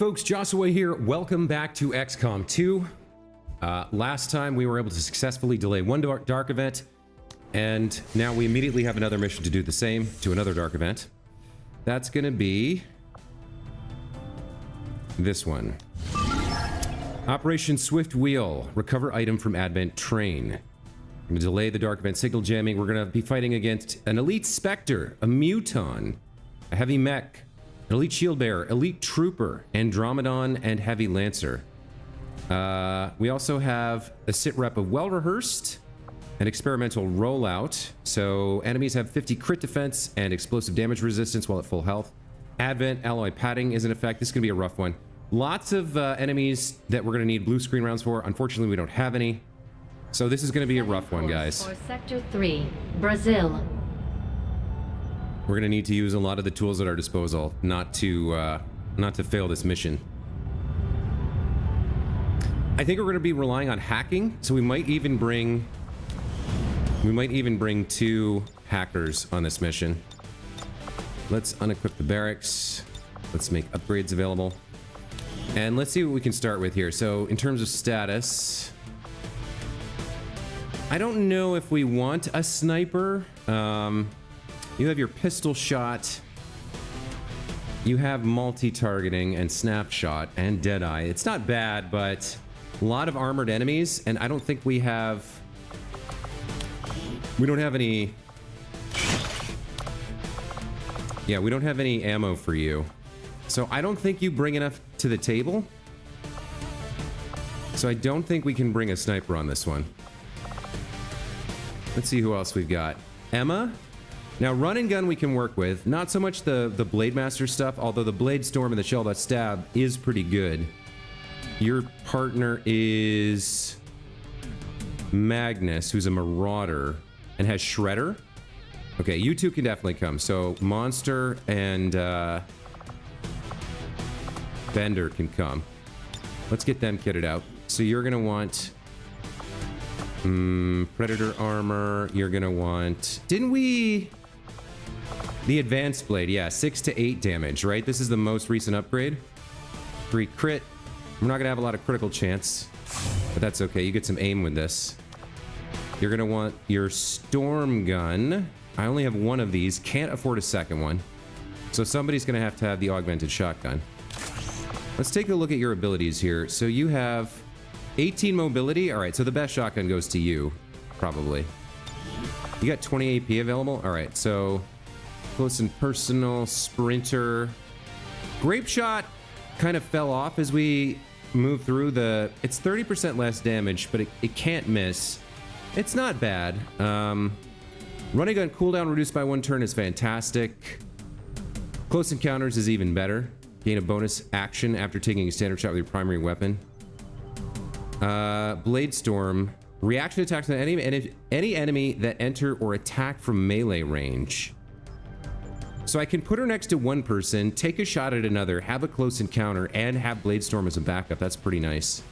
Folks, Joshua here. Welcome back to XCOM 2. Last time we were able to successfully delay one dark event, and now we immediately have another mission to do the same to another dark event. That's going to be this one. Operation Swift Wheel. Recover item from Advent Train. I'm going to delay the dark event signal jamming. We're going to be fighting against an Elite Spectre, a Muton, a Heavy Mech, Elite Shield Bearer, Elite Trooper, Andromedon, and Heavy Lancer. We also have a sit rep of Well Rehearsed, an experimental rollout. So enemies have 50 crit defense and explosive damage resistance while at full health. Advent Alloy Padding is in effect. This is going to be a rough one. Lots of enemies that we're going to need blue screen rounds for. Unfortunately, we don't have any. So this is going to be a rough one, guys. For Sector 3, Brazil. We're going to need to use a lot of the tools at our disposal not to fail this mission. I think we're going to be relying on hacking, so we might even bring two hackers on this mission. Let's unequip the barracks. Let's make upgrades available. And let's see what we can start with here. So in terms of status, I don't know if we want a sniper. You have your pistol shot. You have multi-targeting and snapshot and deadeye. It's not bad, but a lot of armored enemies, and I don't think we don't have any. Yeah, we don't have any ammo for you. So I don't think you bring enough to the table. So I don't think we can bring a sniper on this one. Let's see who else we've got. Emma. Now, run and gun we can work with. Not so much the Blade Master stuff, although the Blade Storm and the Shell.Stab is pretty good. Your partner is Magnus, who's a Marauder and has Shredder. Okay, you two can definitely come. So Monster and Bender can come. Let's get them kitted out. So you're going to want Predator armor. You're going to want... Didn't we... The Advanced Blade, yeah, 6 to 8 damage, right? This is the most recent upgrade. 3 crit. We're not going to have a lot of critical chance, but that's okay. You get some aim with this. You're going to want your Storm Gun. I only have one of these. Can't afford a second one. So somebody's going to have the Augmented Shotgun. Let's take a look at your abilities here. So you have 18 mobility. All right, so the best shotgun goes to you, probably. You got 20 AP available? All right, so... Close and personal, sprinter. Grape shot kind of fell off as we move through the... It's 30% less damage, but it can't miss. It's not bad. Running gun cooldown reduced by 1 turn is fantastic. Close encounters is even better. Gain a bonus action after taking a standard shot with your primary weapon. Blade Storm. Reaction attacks on any enemy that enter or attack from melee range. So I can put her next to one person, take a shot at another, have a close encounter, and have Blade Storm as a backup. That's pretty nice.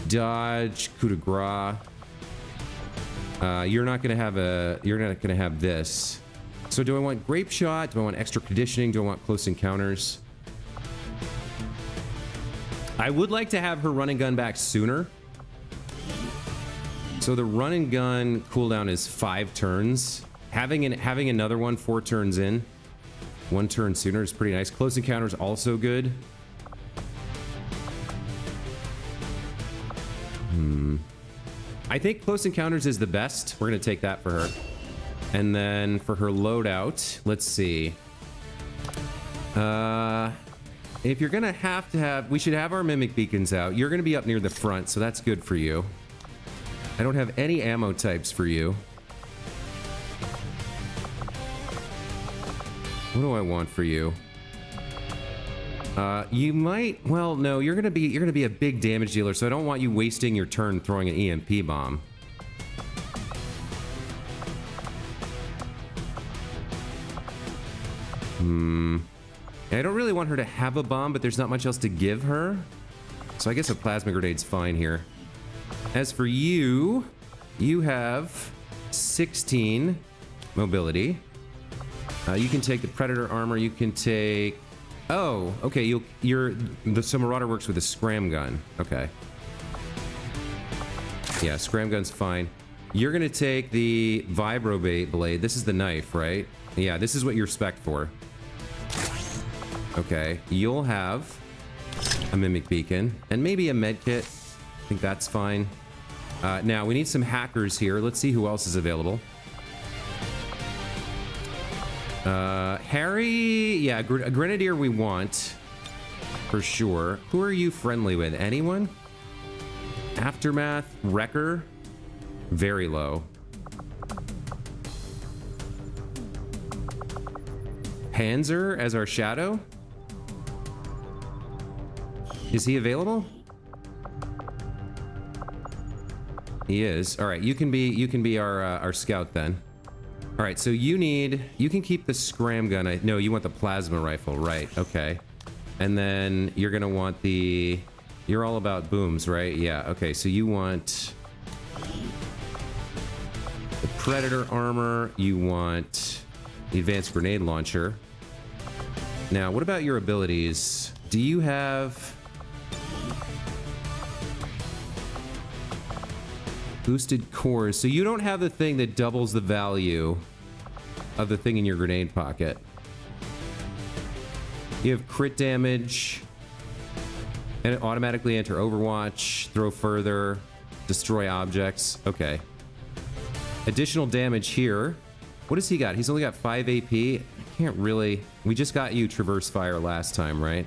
Dodge, coup de grace. You're not gonna have this. So do I want Grape Shot? Do I want extra conditioning? Do I want close encounters? I would like to have her run and gun back sooner. So the run and gun cooldown is 5 turns. Having another one 4 turns in. 1 turn sooner is pretty nice. Close encounters also good. I think close encounters is the best. We're gonna take that for her. And then for her loadout, let's see. If you're gonna have, we should have our mimic beacons out. You're gonna be up near the front, so that's good for you. I don't have any ammo types for you. What do I want for you? You might... Well, no, you're gonna be a big damage dealer, so I don't want you wasting your turn throwing an EMP bomb. I don't really want her to have a bomb, but there's not much else to give her. So I guess a plasma grenade's fine here. As for you, you have 16 mobility. You can take the Predator armor. You can take Oh, okay. So Marauder works with a scram gun. Okay. Yeah, scram gun's fine. You're gonna take the vibro blade. This is the knife, right? Yeah, this is what you're spec'd for. Okay, you'll have a mimic beacon and maybe a med kit. I think that's fine. Now we need some hackers here. Let's see who else is available. Harry, yeah, a grenadier we want for sure. Who are you friendly with? Anyone? Aftermath, Wrecker, very low. Panzer as our shadow. Is he available? He is. All right, you can be our scout then. All right, so you can keep the scram gun. No, you want the plasma rifle, right? Okay, and then you're gonna want you're all about booms, right? Yeah. Okay, so you want the Predator armor. You want the advanced grenade launcher. Now, what about your abilities? Do you have boosted cores? So you don't have the thing that doubles the value of the thing in your grenade pocket. You have crit damage, and automatically enter Overwatch, throw further, destroy objects. Okay. Additional damage here. What does he got? He's only got 5 AP. I can't really... We just got you Traverse Fire last time, right?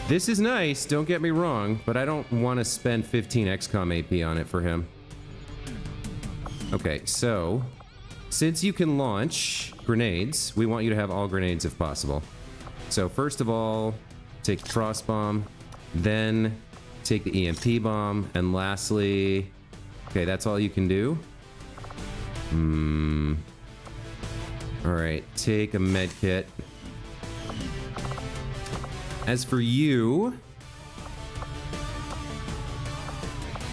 This is nice, don't get me wrong, but I don't want to spend 15 XCOM AP on it for him. Okay, so... Since you can launch grenades, we want you to have all grenades if possible. So first of all, take Frost Bomb, then take the EMP Bomb, and lastly... Okay, that's all you can do? Alright, take a med kit. As for you...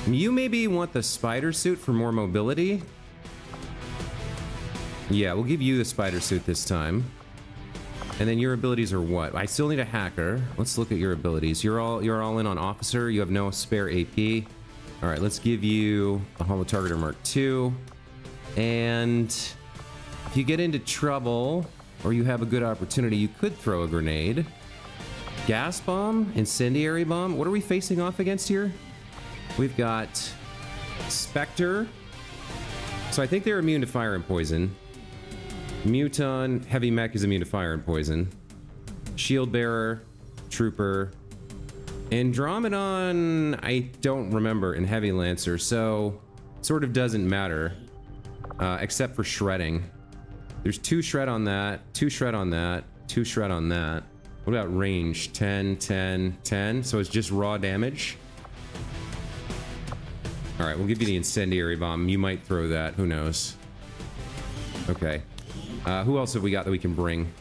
You maybe want the spider suit for more mobility? Yeah, we'll give you the spider suit this time. And then your abilities are what? I still need a hacker. Let's look at your abilities. You're all in on officer. You have no spare AP. All right, let's give you a Holo Targeter Mark II. And if you get into trouble or you have a good opportunity, you could throw a grenade. Gas bomb, incendiary bomb. What are we facing off against here? We've got Spectre. So I think they're immune to fire and poison. Muton, heavy mech is immune to fire and poison. Shield bearer, trooper. Andromedon, I don't remember, in heavy lancer, so sort of doesn't matter, except for shredding. There's 2 shred on that, 2 shred on that, 2 shred on that. What about range? 10, 10, 10. So it's just raw damage. All right, we'll give you the incendiary bomb. You might throw that. Who knows? Okay. Who else have we got that we can bring?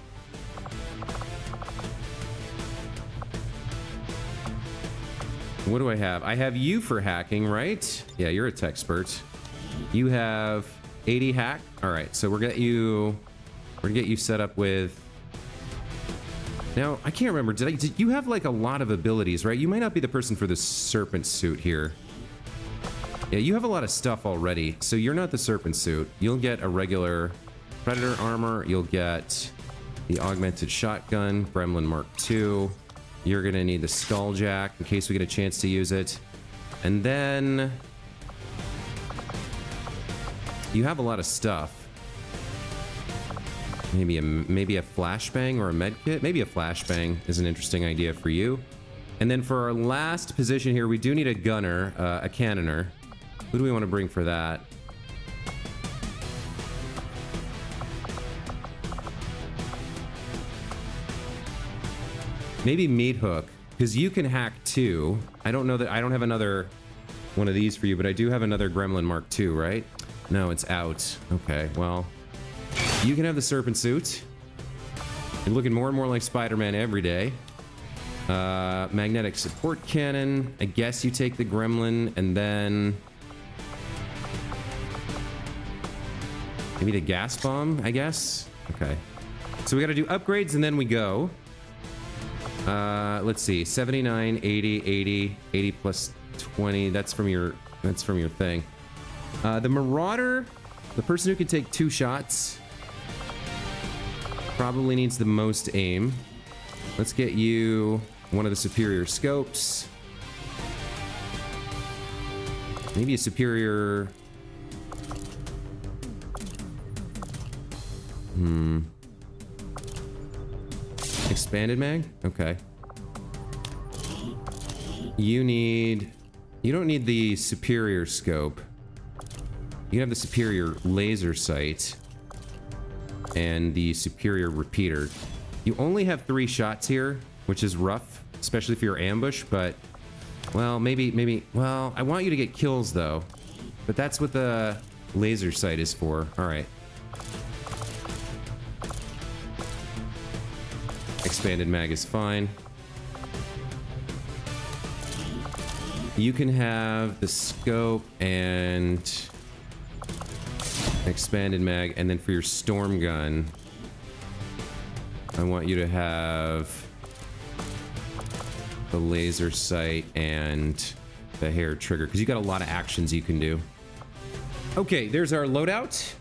What do I have? I have you for hacking, right? Yeah, you're a tech expert. You have 80 hack. All right, so we're gonna get you set up with. Now, I can't remember. Did you have like a lot of abilities, right? You might not be the person for the serpent suit here. Yeah, you have a lot of stuff already, so you're not the serpent suit. You'll get a regular Predator armor. You'll get the augmented shotgun, Gremlin Mark II. You're gonna need the Skulljack in case we get a chance to use it. And then you have a lot of stuff. Maybe a flashbang or a medkit. Maybe a flashbang is an interesting idea for you. And then for our last position here, we do need a gunner, a cannoner. Who do we want to bring for that? Maybe Meat Hook, because you can hack too. I don't know that I don't have another one of these for you, but I do have another Gremlin Mark II, right? No, it's out. Okay, well, you can have the serpent suit. You're looking more and more like Spider-Man every day. Magnetic support cannon. I guess you take the Gremlin, and then Maybe the gas bomb, I guess. Okay. So we got to do upgrades and then we go. Let's see. 79, 80, 80, 80 plus 20. That's from your thing. The Marauder, the person who can take 2 shots, probably needs the most aim. Let's get you one of the superior scopes. Maybe a superior... Expanded mag? Okay. You don't need the superior scope. You have the superior laser sight and the superior repeater. You only have 3 shots here, which is rough, especially for your ambush, but well, maybe, well, I want you to get kills though, but that's what the laser sight is for. All right. Expanded mag is fine. You can have the scope and expanded mag, and then for your storm gun, I want you to have the laser sight and the hair trigger, because you got a lot of actions you can do. Okay, there's our loadout.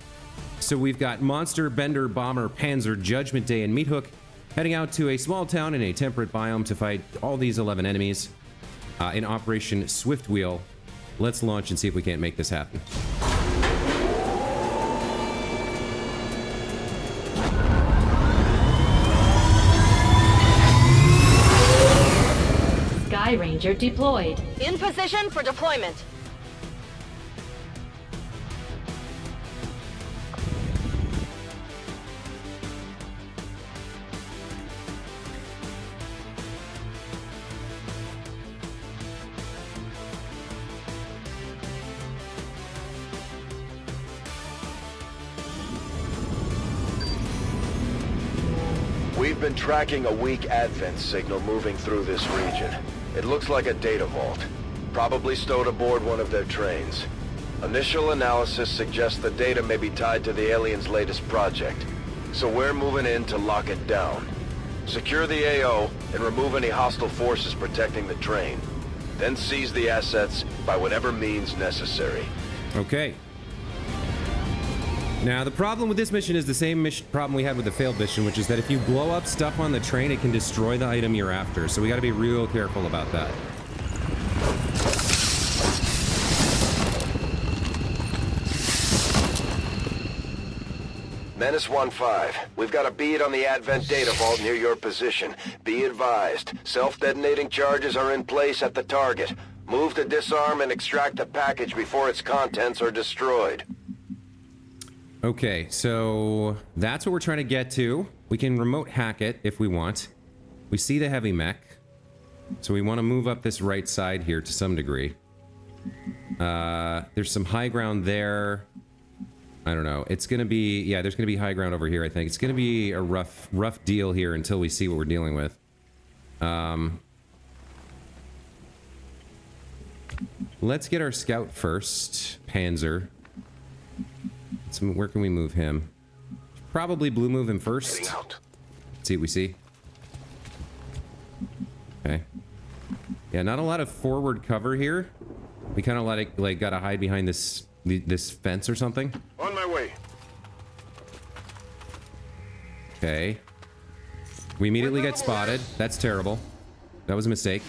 So we've got Monster, Bender, Bomber, Panzer, Judgment Day, and Meat Hook heading out to a small town in a temperate biome to fight all these 11 enemies in Operation Swift Wheel. Let's launch and see if we can't make this happen. Sky Ranger deployed. In position for deployment. We've been tracking a weak advent signal moving through this region. It looks like a data vault, probably stowed aboard one of their trains. Initial analysis suggests the data may be tied to the aliens' latest project, so we're moving in to lock it down. Secure the AO and remove any hostile forces protecting the train. Then seize the assets by whatever means necessary. Okay. Now, the problem with this mission is the same problem we had with the failed mission, which is that if you blow up stuff on the train, it can destroy the item you're after. So we got to be real careful about that. Menace 1-5, we've got a bead on the Advent data vault near your position. Be advised, self-detonating charges are in place at the target. Move to disarm and extract the package before its contents are destroyed. Okay, so that's what we're trying to get to. We can remote hack it if we want. We see the heavy mech, so we want to move up this right side here to some degree. There's some high ground there. I don't know. It's going to be... Yeah, there's going to be high ground over here, I think. It's going to be a rough deal here until we see what we're dealing with. Let's get our scout first. Panzer. So where can we move him? Probably blue move him first. Heading out. Let's see what we see. Okay. Yeah, not a lot of forward cover here. We kind of like gotta hide behind this fence or something. On my way. Okay. We immediately get spotted. That's terrible. That was a mistake.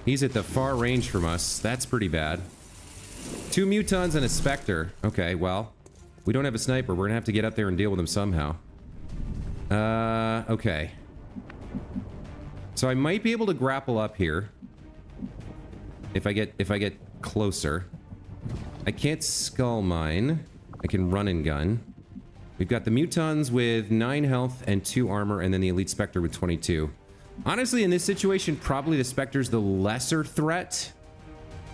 He's at the far range from us. That's pretty bad. 2 mutons and a Spectre. Okay, well, we don't have a sniper. We're gonna have to get up there and deal with him somehow. Okay. So I might be able to grapple up here. If I get closer. I can't skull mine. I can run and gun. We've got the mutons with 9 health and 2 armor, and then the elite Spectre with 22. Honestly, in this situation, probably the Spectre's the lesser threat.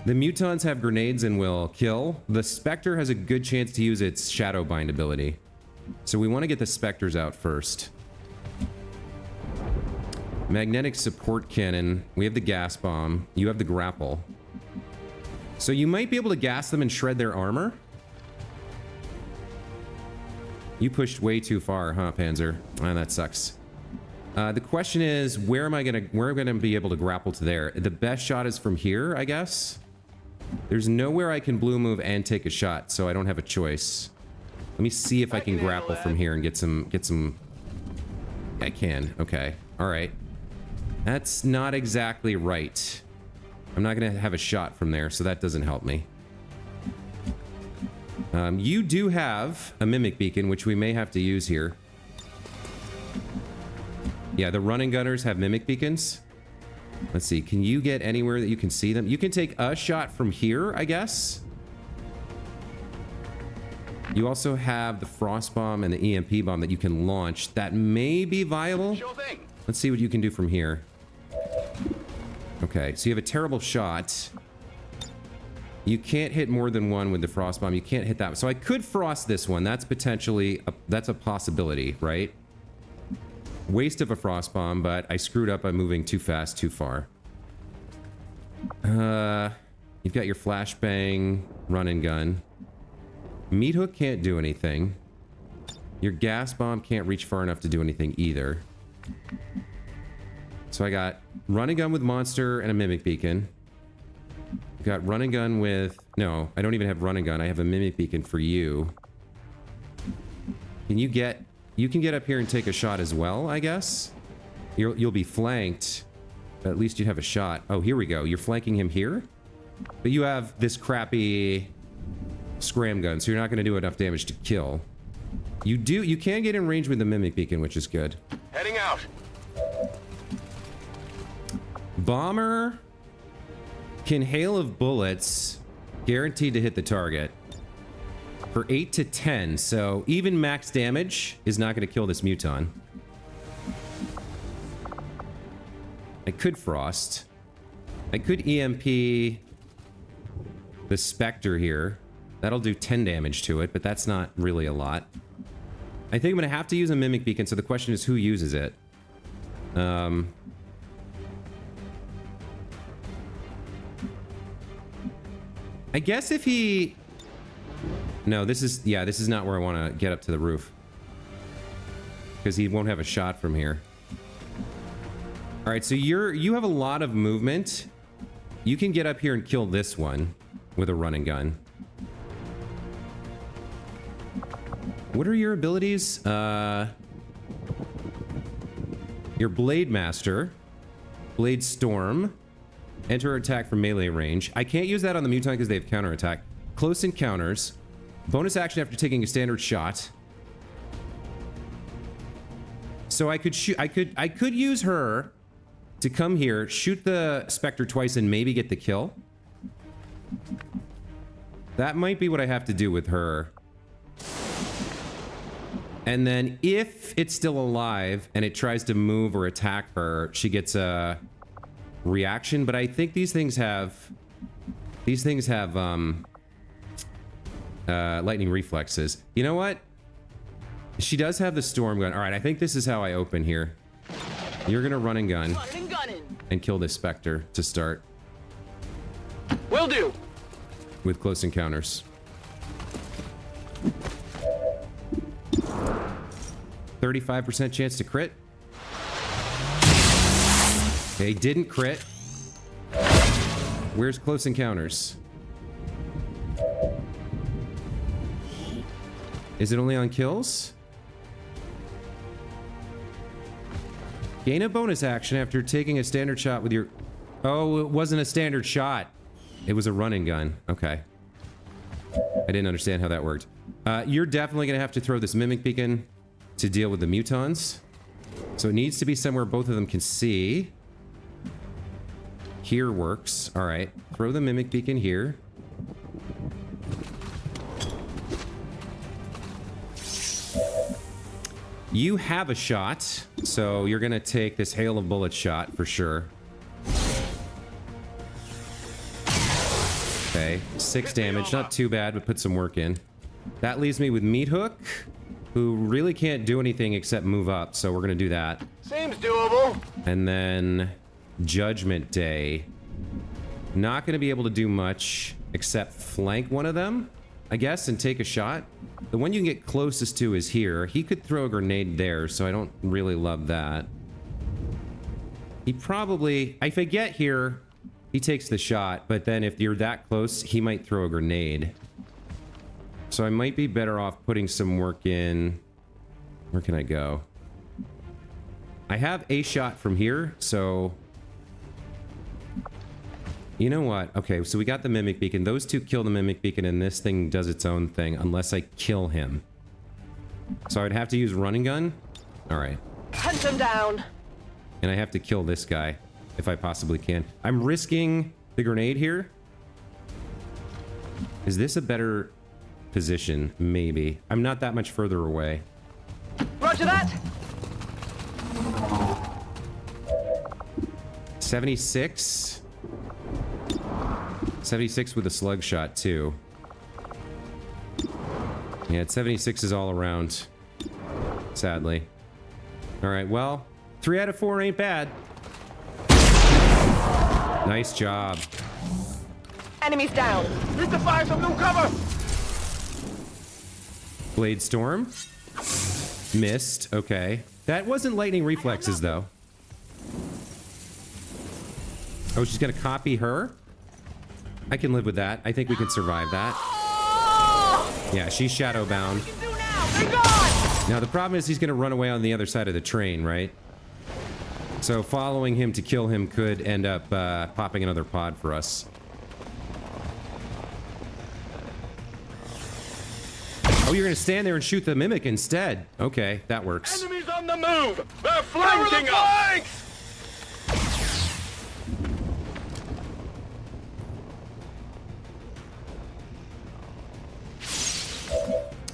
The mutons have grenades and will kill. The Spectre has a good chance to use its Shadow Bind ability. So we want to get the Spectres out first. Magnetic support cannon. We have the gas bomb. You have the grapple. So you might be able to gas them and shred their armor. You pushed way too far, huh, Panzer? Ah, that sucks. The question is, where am I gonna be able to grapple to there? The best shot is from here, I guess. There's nowhere I can blue move and take a shot, so I don't have a choice. Let me see if I can grapple from here and get some. I can. Okay. All right. That's not exactly right. I'm not gonna have a shot from there, so that doesn't help me. You do have a mimic beacon, which we may have to use here. Yeah, the running gunners have mimic beacons. Let's see, can you get anywhere that you can see them? You can take a shot from here, I guess. You also have the frost bomb and the EMP bomb that you can launch. That may be viable. Sure thing. Let's see what you can do from here. Okay, so you have a terrible shot. You can't hit more than one with the frost bomb. You can't hit that. So I could frost this one. That's potentially that's a possibility, right? Waste of a frost bomb, but I screwed up by moving too fast, too far. You've got your flashbang, run and gun. Meat hook can't do anything. Your gas bomb can't reach far enough to do anything either. So I got run and gun with monster and a mimic beacon. Got run and gun with... No, I don't even have run and gun. I have a mimic beacon for you. Can you get... You can get up here and take a shot as well, I guess. You'll be flanked. But at least you have a shot. Oh, here we go. You're flanking him here? But you have this crappy scram gun, so you're not going to do enough damage to kill. You can get in range with the mimic beacon, which is good. Heading out. Bomber can hail of bullets, guaranteed to hit the target. For 8 to 10, so even max damage is not going to kill this muton. I could frost. I could EMP the Spectre here. That'll do 10 damage to it, but that's not really a lot. I think I'm going to have to use a mimic beacon, so the question is who uses it. I guess if he... No, this is not where I want to get up to the roof. Because he won't have a shot from here. All right, so you have a lot of movement. You can get up here and kill this one with a run and gun. What are your abilities? Your Blade Master, Blade Storm, enter attack from melee range. I can't use that on the muton because they have counterattack. Close encounters. Bonus action after taking a standard shot. So I could shoot. I could use her to come here, shoot the Spectre twice, and maybe get the kill. That might be what I have to do with her. And then if it's still alive and it tries to move or attack her, she gets a reaction. But I think these things have lightning reflexes. You know what? She does have the storm gun. All right, I think this is how I open here. You're gonna run and gun and kill this Spectre to start. Will do. With close encounters. 35% chance to crit. They didn't crit. Where's close encounters? Is it only on kills? Gain a bonus action after taking a standard shot with your... Oh, it wasn't a standard shot. It was a running gun. Okay. I didn't understand how that worked. You're definitely going to have to throw this mimic beacon to deal with the mutons. So it needs to be somewhere both of them can see. Here works. All right. Throw the mimic beacon here. You have a shot, so you're going to take this hail of bullets shot for sure. Okay, 6 damage. Not too bad, but put some work in. That leaves me with Meat Hook, who really can't do anything except move up, so we're going to do that. Seems doable. And then Judgment Day. Not going to be able to do much. except flank one of them, I guess, and take a shot. The one you can get closest to is here. He could throw a grenade there, so I don't really love that. He probably, if I get here, he takes the shot, but then if you're that close, he might throw a grenade. So I might be better off putting some work in. Where can I go? I have a shot from here, so... You know what? Okay, so we got the Mimic Beacon. Those two kill the Mimic Beacon, and this thing does its own thing, unless I kill him. So I'd have to use running gun? Alright. Hunt them down. And I have to kill this guy, if I possibly can. I'm risking the grenade here. Is this a better position? Maybe. I'm not that much further away. Roger that. 76. 76 with a slug shot, too. Yeah, 76 is all around. Sadly. Alright, well, 3 out of 4 ain't bad. Nice job. Enemies down. Need to fire some new cover! Blade Storm. Missed. Okay. That wasn't lightning reflexes, though. Oh, she's gonna copy her? I can live with that. I think we can survive that. Yeah, she's shadowbound. Now, the problem is he's gonna run away on the other side of the train, right? So following him to kill him could end up popping another pod for us. Oh, you're gonna stand there and shoot the Mimic instead. Okay, that works. Enemies on the move! They're flanking us!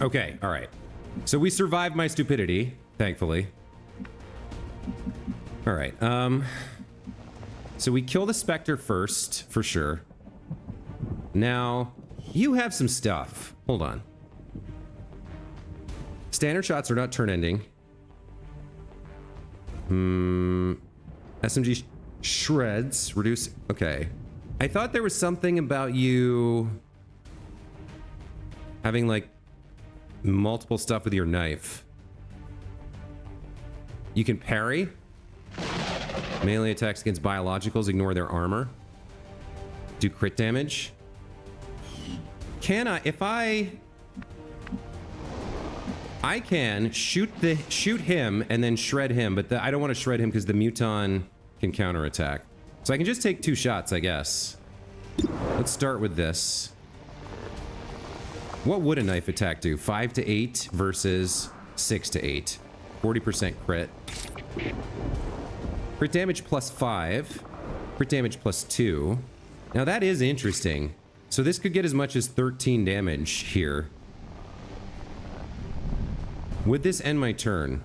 Okay, alright. So we survived my stupidity, thankfully. Alright, so we kill the Spectre first, for sure. Now, you have some stuff. Hold on. Standard shots are not turn-ending. SMG shreds. Reduce... Okay. I thought there was something about you... having, like, multiple stuff with your knife. You can parry. Melee attacks against biologicals ignore their armor. Do crit damage. Can I... If I can shoot him and then shred him, but I don't want to shred him because the Muton can counterattack. So I can just take 2 shots, I guess. Let's start with this. What would a knife attack do? 5 to 8 versus 6 to 8. 40% crit. Crit damage plus 5. Crit damage plus 2. Now that is interesting. So this could get as much as 13 damage here. Would this end my turn?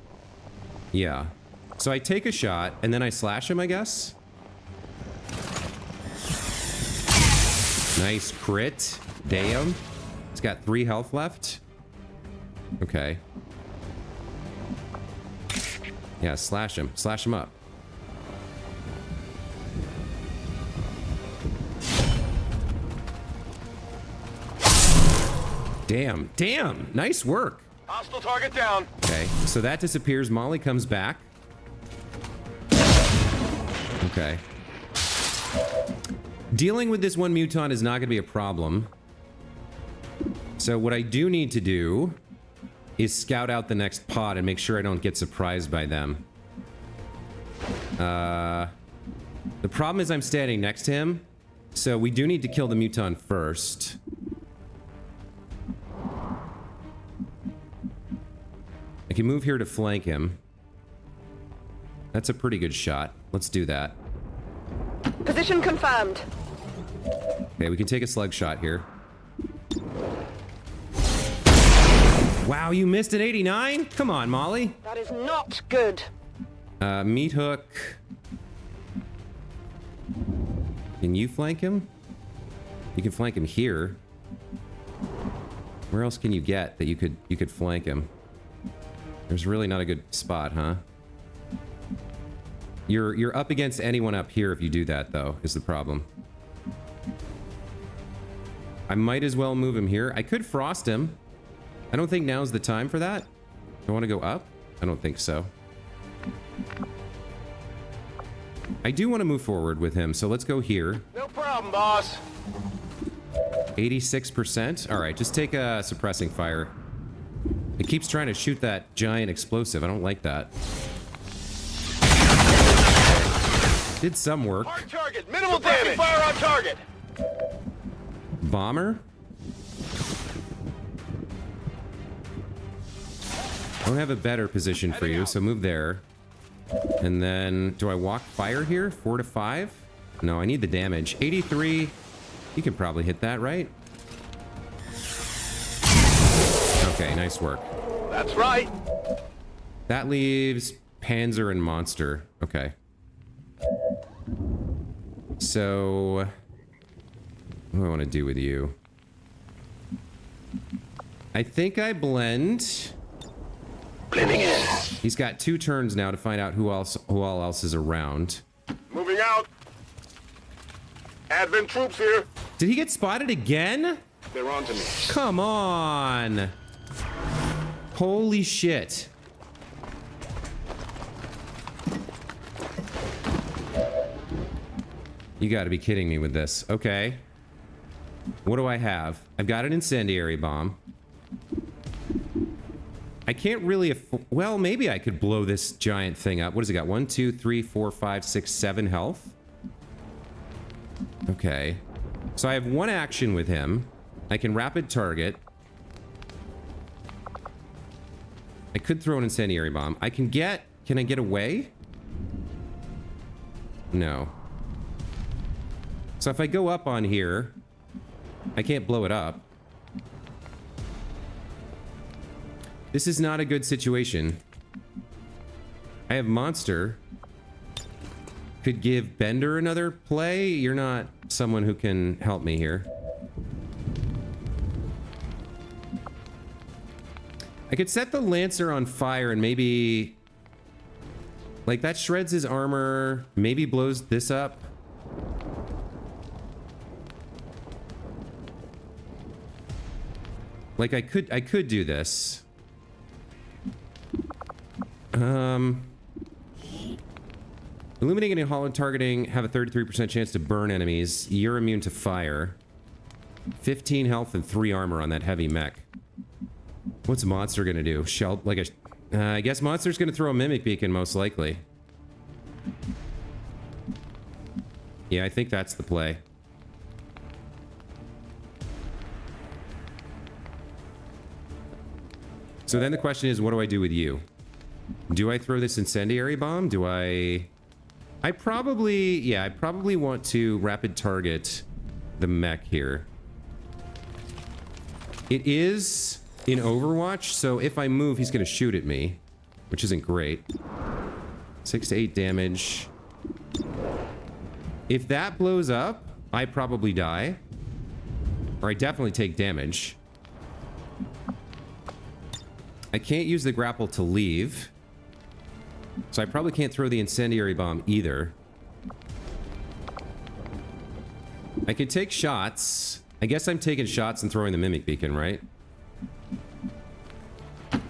Yeah. So I take a shot, and then I slash him, I guess? Nice crit. Damn. He's got 3 health left. Okay. Yeah, slash him. Slash him up. Damn. Damn. Nice work. Hostile target down. Okay, so that disappears. Molly comes back. Okay. Dealing with this one Muton is not going to be a problem. So what I do need to do is scout out the next pod and make sure I don't get surprised by them. The problem is I'm standing next to him, so we do need to kill the Muton first. I can move here to flank him. That's a pretty good shot. Let's do that. Position confirmed. Okay, we can take a slug shot here. Wow, you missed an 89? Come on, Molly. That is not good. Meat hook. Can you flank him? You can flank him here. Where else can you get that you could flank him? There's really not a good spot, huh? You're up against anyone up here if you do that, though, is the problem. I might as well move him here. I could frost him. I don't think now's the time for that. Do I want to go up? I don't think so. I do want to move forward with him, so let's go here. No problem, boss. 86%. All right, just take a suppressing fire. It keeps trying to shoot that giant explosive. I don't like that. Did some work. Hard target, minimal damage. Fire on target. Bomber? I don't have a better position for you, so move there. And then, do I walk fire here? 4 to 5? No, I need the damage. 83. You can probably hit that, right? Okay, nice work. That's right. That leaves Panzer and Monster. Okay. So, what do I want to do with you? I think I blend. Blending in. He's got 2 turns now to find out who all else is around. Moving out. Advent troops here. Did he get spotted again? They're on to me. Come on. Holy shit. You gotta be kidding me with this. Okay. What do I have? I've got an incendiary bomb. I can't really well, maybe I could blow this giant thing up. What has it got? 1, 2, 3, 4, 5, 6, 7 health. Okay. So I have 1 action with him. I can rapid target. I could throw an incendiary bomb. I can get... Can I get away? No. So if I go up on here, I can't blow it up. This is not a good situation. I have Monster. Could give Bender another play. You're not someone who can help me here. I could set the Lancer on fire and maybe... Like, that shreds his armor. Maybe blows this up. Like, I could do this. Illuminating and hollow targeting have a 33% chance to burn enemies. You're immune to fire. 15 health and 3 armor on that heavy mech. What's Monster gonna do? Shell, like a... I guess Monster's gonna throw a Mimic Beacon, most likely. Yeah, I think that's the play. So then the question is, what do I do with you? Do I throw this incendiary bomb? Do I probably... Yeah, I probably want to rapid target the mech here. It is in Overwatch, so if I move, he's going to shoot at me, which isn't great. 6 to 8 damage. If that blows up, I probably die. Or I definitely take damage. I can't use the grapple to leave. So I probably can't throw the incendiary bomb either. I could take shots. I guess I'm taking shots and throwing the Mimic Beacon, right?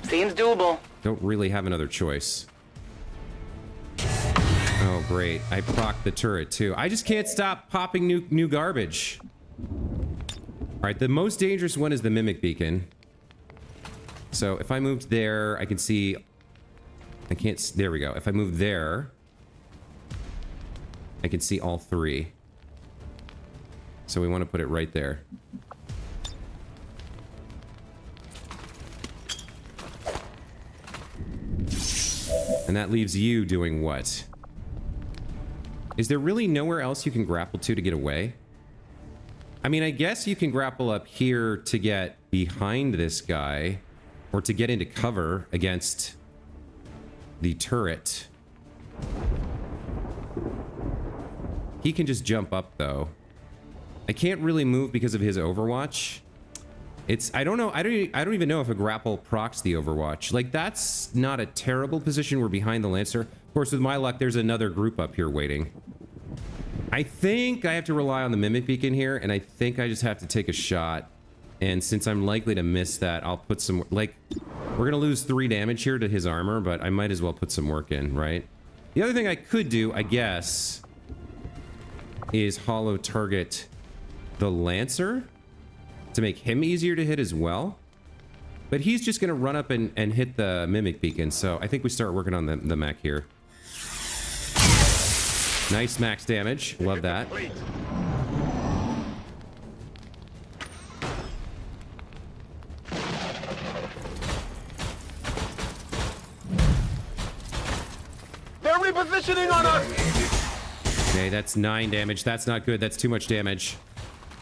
Seems doable. Don't really have another choice. Oh, great. I procced the turret, too. I just can't stop popping new garbage. All right, the most dangerous one is the Mimic Beacon. So if I moved there, I can see... I can't... There we go. If I move there, I can see all 3. So we want to put it right there. And that leaves you doing what? Is there really nowhere else you can grapple to get away? I mean, I guess you can grapple up here to get behind this guy, or to get into cover against the turret. He can just jump up, though. I can't really move because of his Overwatch. It's... I don't know. I don't even know if a grapple procs the Overwatch. Like, that's not a terrible position. We're behind the Lancer. Of course, with my luck, there's another group up here waiting. I think I have to rely on the Mimic Beacon here, and I think I just have to take a shot. And since I'm likely to miss that, I'll put some... Like, we're going to lose 3 damage here to his armor, but I might as well put some work in, right? The other thing I could do, I guess, is hollow target the Lancer to make him easier to hit as well. But he's just going to run up and hit the Mimic Beacon, so I think we start working on the mech here. Nice max damage. Love that. They're repositioning on us! Okay, that's 9 damage. That's not good. That's too much damage.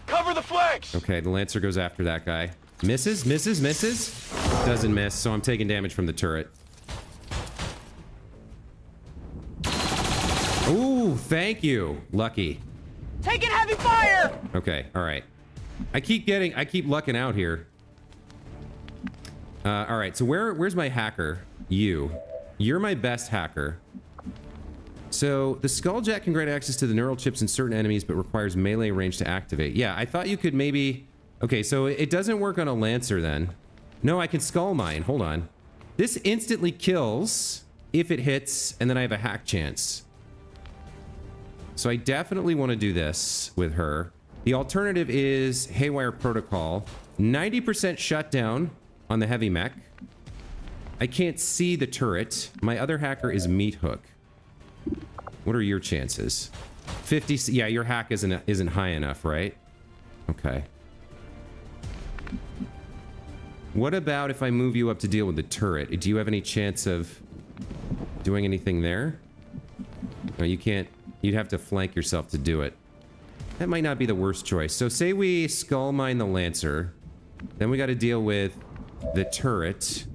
Cover the flanks! Okay, the Lancer goes after that guy. Misses, misses, misses. Doesn't miss, so I'm taking damage from the turret. Ooh, thank you. Lucky. Taking heavy fire! Okay, all right. I keep lucking out here. All right, so where's my hacker? You're my best hacker. So the Skulljack can grant access to the neural chips in certain enemies, but requires melee range to activate. Yeah, I thought you could maybe... Okay, so it doesn't work on a Lancer then. No, I can Skull Mine. Hold on. This instantly kills if it hits, and then I have a hack chance. So I definitely want to do this with her. The alternative is Haywire Protocol. 90% shutdown on the heavy mech. I can't see the turret. My other hacker is Meat Hook. What are your chances? 50. Yeah, your hack isn't high enough, right? Okay. What about if I move you up to deal with the turret? Do you have any chance of doing anything there? No, you can't. You'd have to flank yourself to do it. That might not be the worst choice. So say we Skull Mine the Lancer. Then we got to deal with the turret,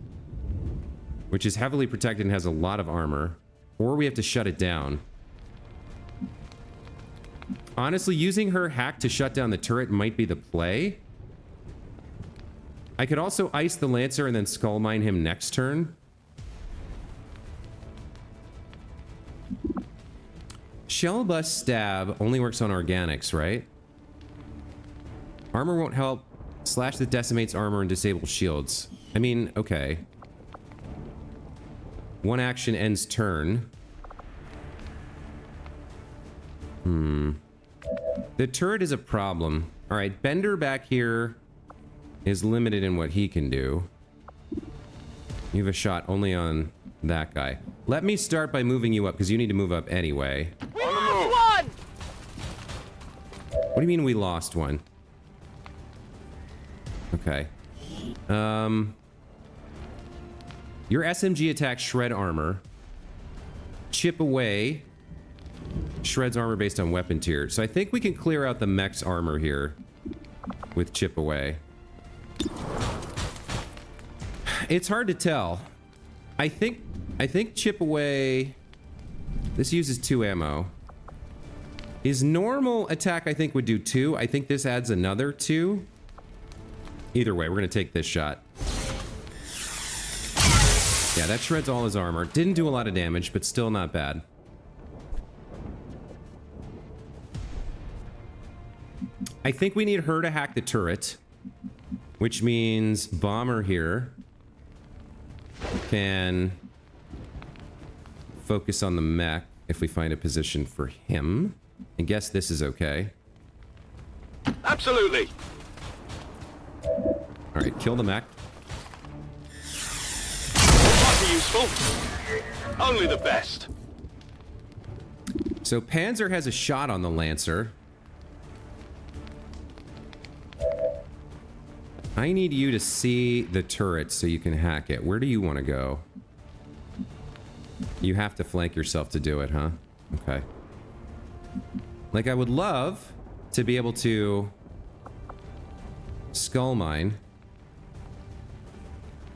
which is heavily protected and has a lot of armor. Or we have to shut it down. Honestly, using her hack to shut down the turret might be the play. I could also ice the Lancer and then Skull Mine him next turn. Shell Bust Stab only works on organics, right? Armor won't help. Slash that decimates armor and disables shields. I mean, okay. One action ends turn. The turret is a problem. All right, Bender back here is limited in what he can do. You have a shot only on that guy. Let me start by moving you up, because you need to move up anyway. We lost one! What do you mean we lost one? Okay. Your SMG attacks shred armor. Chip away. Shreds armor based on weapon tier. So I think we can clear out the mech's armor here with chip away. It's hard to tell. I think chip away... This uses 2 ammo. His normal attack, I think, would do 2. I think this adds another 2. Either way, we're going to take this shot. Yeah, that shreds all his armor. Didn't do a lot of damage, but still not bad. I think we need her to hack the turret, which means Bomber here can focus on the mech if we find a position for him. I guess this is okay. Absolutely. All right, kill the mech. Might be useful. Only the best. So Panzer has a shot on the Lancer. I need you to see the turret so you can hack it. Where do you want to go? You have to flank yourself to do it, huh? Okay. Like, I would love to be able to Skull Mine.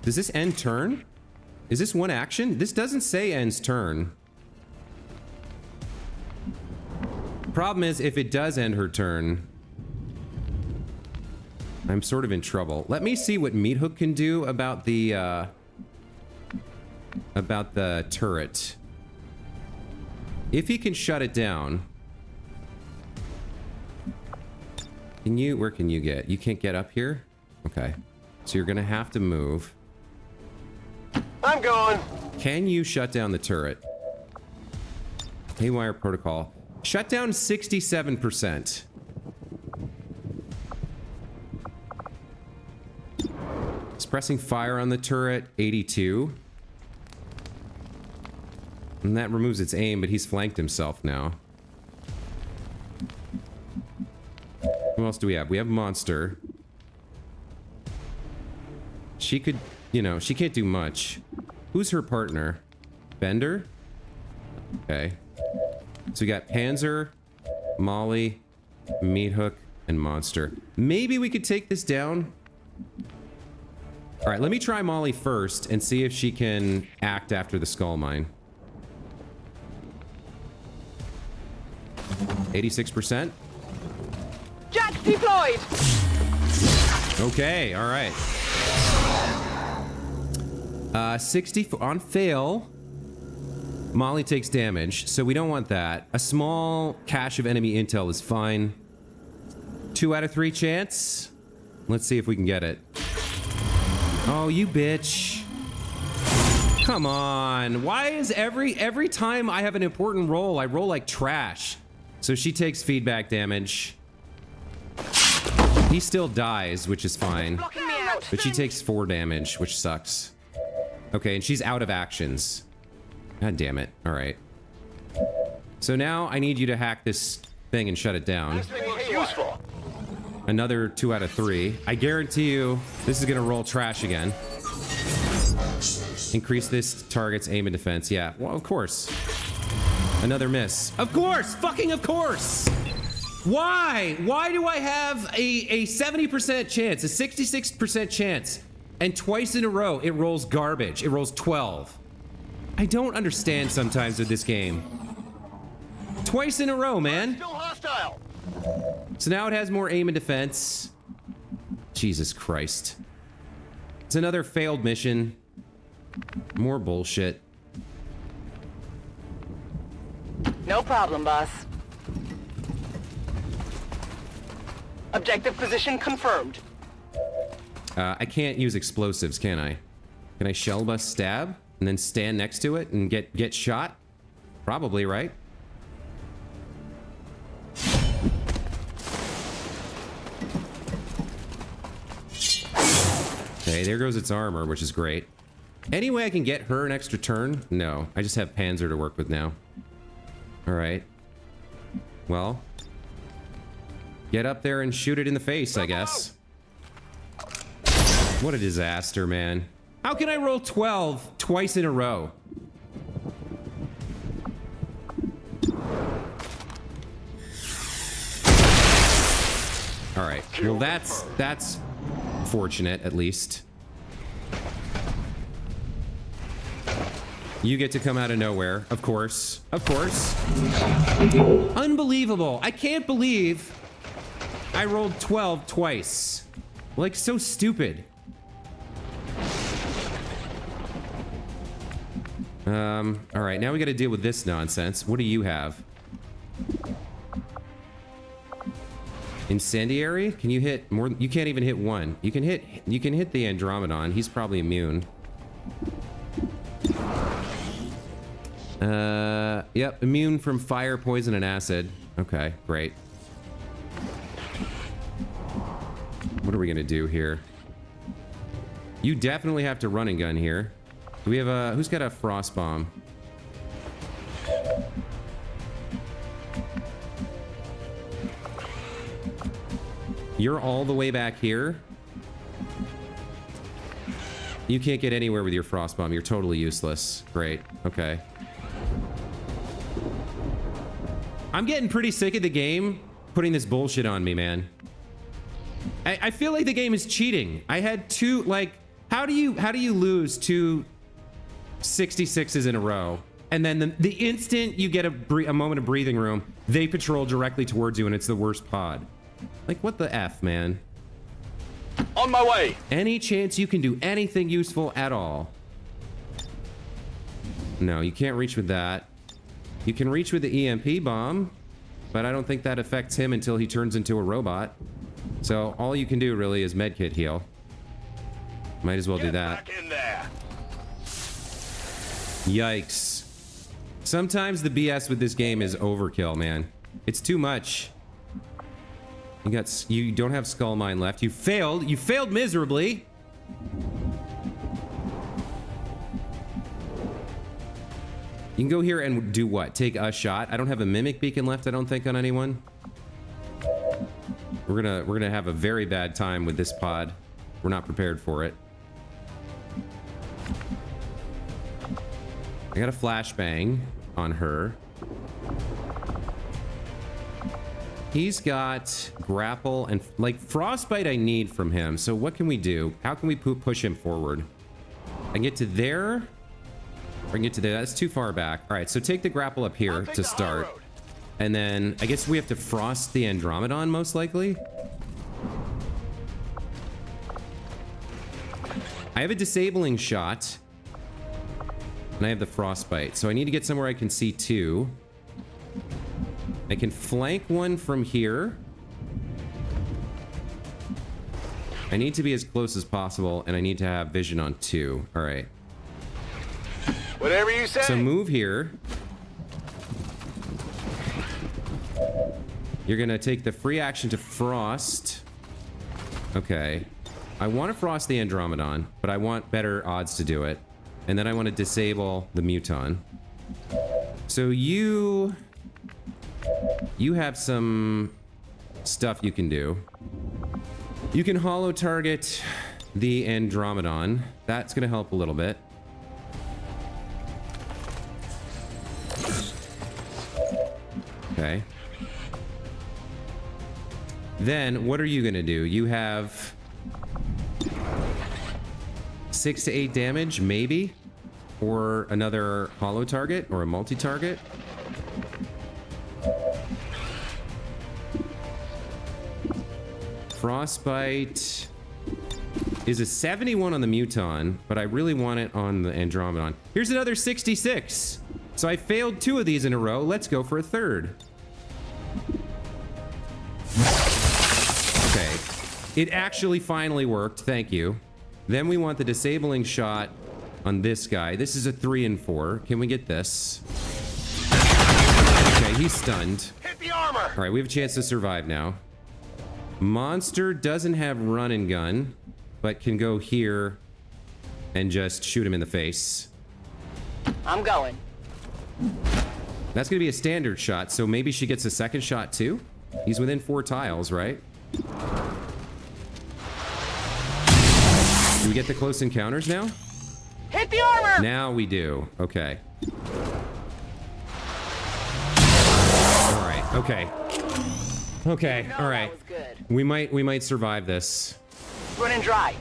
Does this end turn? Is this one action? This doesn't say ends turn. Problem is, if it does end her turn, I'm sort of in trouble. Let me see what Meat Hook can do about the turret. If he can shut it down, Where can you get? You can't get up here? Okay. So you're gonna have to move. I'm going. Can you shut down the turret? Haywire protocol. Shut down 67%. Suppressing fire on the turret, 82. And that removes its aim, but he's flanked himself now. Who else do we have? We have Monster. She could, you know, she can't do much. Who's her partner? Bender? Okay. So we got Panzer, Molly, Meat Hook, and Monster. Maybe we could take this down. All right, let me try Molly first and see if she can act after the skull mine. 86%. Jets deployed! Okay, all right. 60 on fail. Molly takes damage, so we don't want that. A small cache of enemy intel is fine. 2 out of 3 chance. Let's see if we can get it. Oh, you bitch. Come on. Why is every time I have an important roll, I roll like trash? So she takes feedback damage. He still dies, which is fine. Blocking me out. But she takes 4 damage, which sucks. Okay, and she's out of actions. God damn it. All right. So now I need you to hack this thing and shut it down. This thing looks useful. Another 2 out of 3. I guarantee you this is gonna roll trash again. Increase this target's aim and defense. Yeah, well, of course. Another miss. Of course! Fucking of course! Why? Why do I have a 70% chance, a 66% chance, and twice in a row it rolls garbage? It rolls 12. I don't understand sometimes with this game. Twice in a row, man. Still hostile. So now it has more aim and defense. Jesus Christ. It's another failed mission. More bullshit. No problem, boss. Objective position confirmed. I can't use explosives, can I? Can I shell bust stab and then stand next to it and get shot? Probably, right? Okay, there goes its armor, which is great. Any way I can get her an extra turn? No, I just have Panzer to work with now. All right. Well, get up there and shoot it in the face, I guess. What a disaster, man. How can I roll 12 twice in a row? All right. Well, that's fortunate, at least. You get to come out of nowhere, of course. Of course. Unbelievable. I can't believe I rolled 12 twice. Like, so stupid. All right, now we got to deal with this nonsense. What do you have? Incendiary? Can you hit more? You can't even hit one. You can hit the Andromedon. He's probably immune. Yep, immune from fire, poison, and acid. Okay, great. What are we gonna do here? You definitely have to run and gun here. Do we have a... Who's got a frost bomb? You're all the way back here? You can't get anywhere with your frost bomb. You're totally useless. Great. Okay. I'm getting pretty sick of the game putting this bullshit on me, man. I feel like the game is cheating. I had 2, like, how do you lose 2 66s in a row, and then the instant you get a moment of breathing room, they patrol directly towards you, and it's the worst pod. Like, what the F, man? On my way. Any chance you can do anything useful at all? No, you can't reach with that. You can reach with the EMP bomb, but I don't think that affects him until he turns into a robot. So all you can do really is medkit heal. Might as well do that. Back in there. Yikes. Sometimes the BS with this game is overkill, man. It's too much. You don't have skull mine left. You failed. You failed miserably. You can go here and do what? Take a shot. I don't have a mimic beacon left, I don't think, on anyone. We're gonna have a very bad time with this pod. We're not prepared for it. I got a flashbang on her. He's got grapple and like frostbite I need from him. So what can we do? How can we push him forward? I can get to there. Or I can get to there. That's too far back. All right, so take the grapple up here to start. And then I guess we have to frost the Andromedon most likely. I have a disabling shot. And I have the frostbite. So I need to get somewhere I can see two. I can flank one from here. I need to be as close as possible, and I need to have vision on two. All right. Whatever you say. So move here. You're gonna take the free action to frost. Okay. I want to frost the Andromedon, but I want better odds to do it. And then I want to disable the Muton. So you have some stuff you can do. You can holo target the Andromedon. That's going to help a little bit. Okay. Then what are you going to do? You have 6 to 8 damage, maybe, or another holo target or a multi-target. Frostbite is a 71 on the Muton, but I really want it on the Andromedon. Here's another 66. So I failed 2 of these in a row. Let's go for a third. Okay. It actually finally worked. Thank you. Then we want the disabling shot on this guy. This is a 3 and 4. Can we get this? Okay, he's stunned. Hit the armor. All right, we have a chance to survive now. Monster doesn't have run and gun, but can go here and just shoot him in the face. I'm going. That's going to be a standard shot, so maybe she gets a second shot too? He's within 4 tiles, right? Do we get the close encounters now? Hit the armor! Now we do. Okay. All right. Okay. Okay. All right. That was good. We might survive this. Running dry.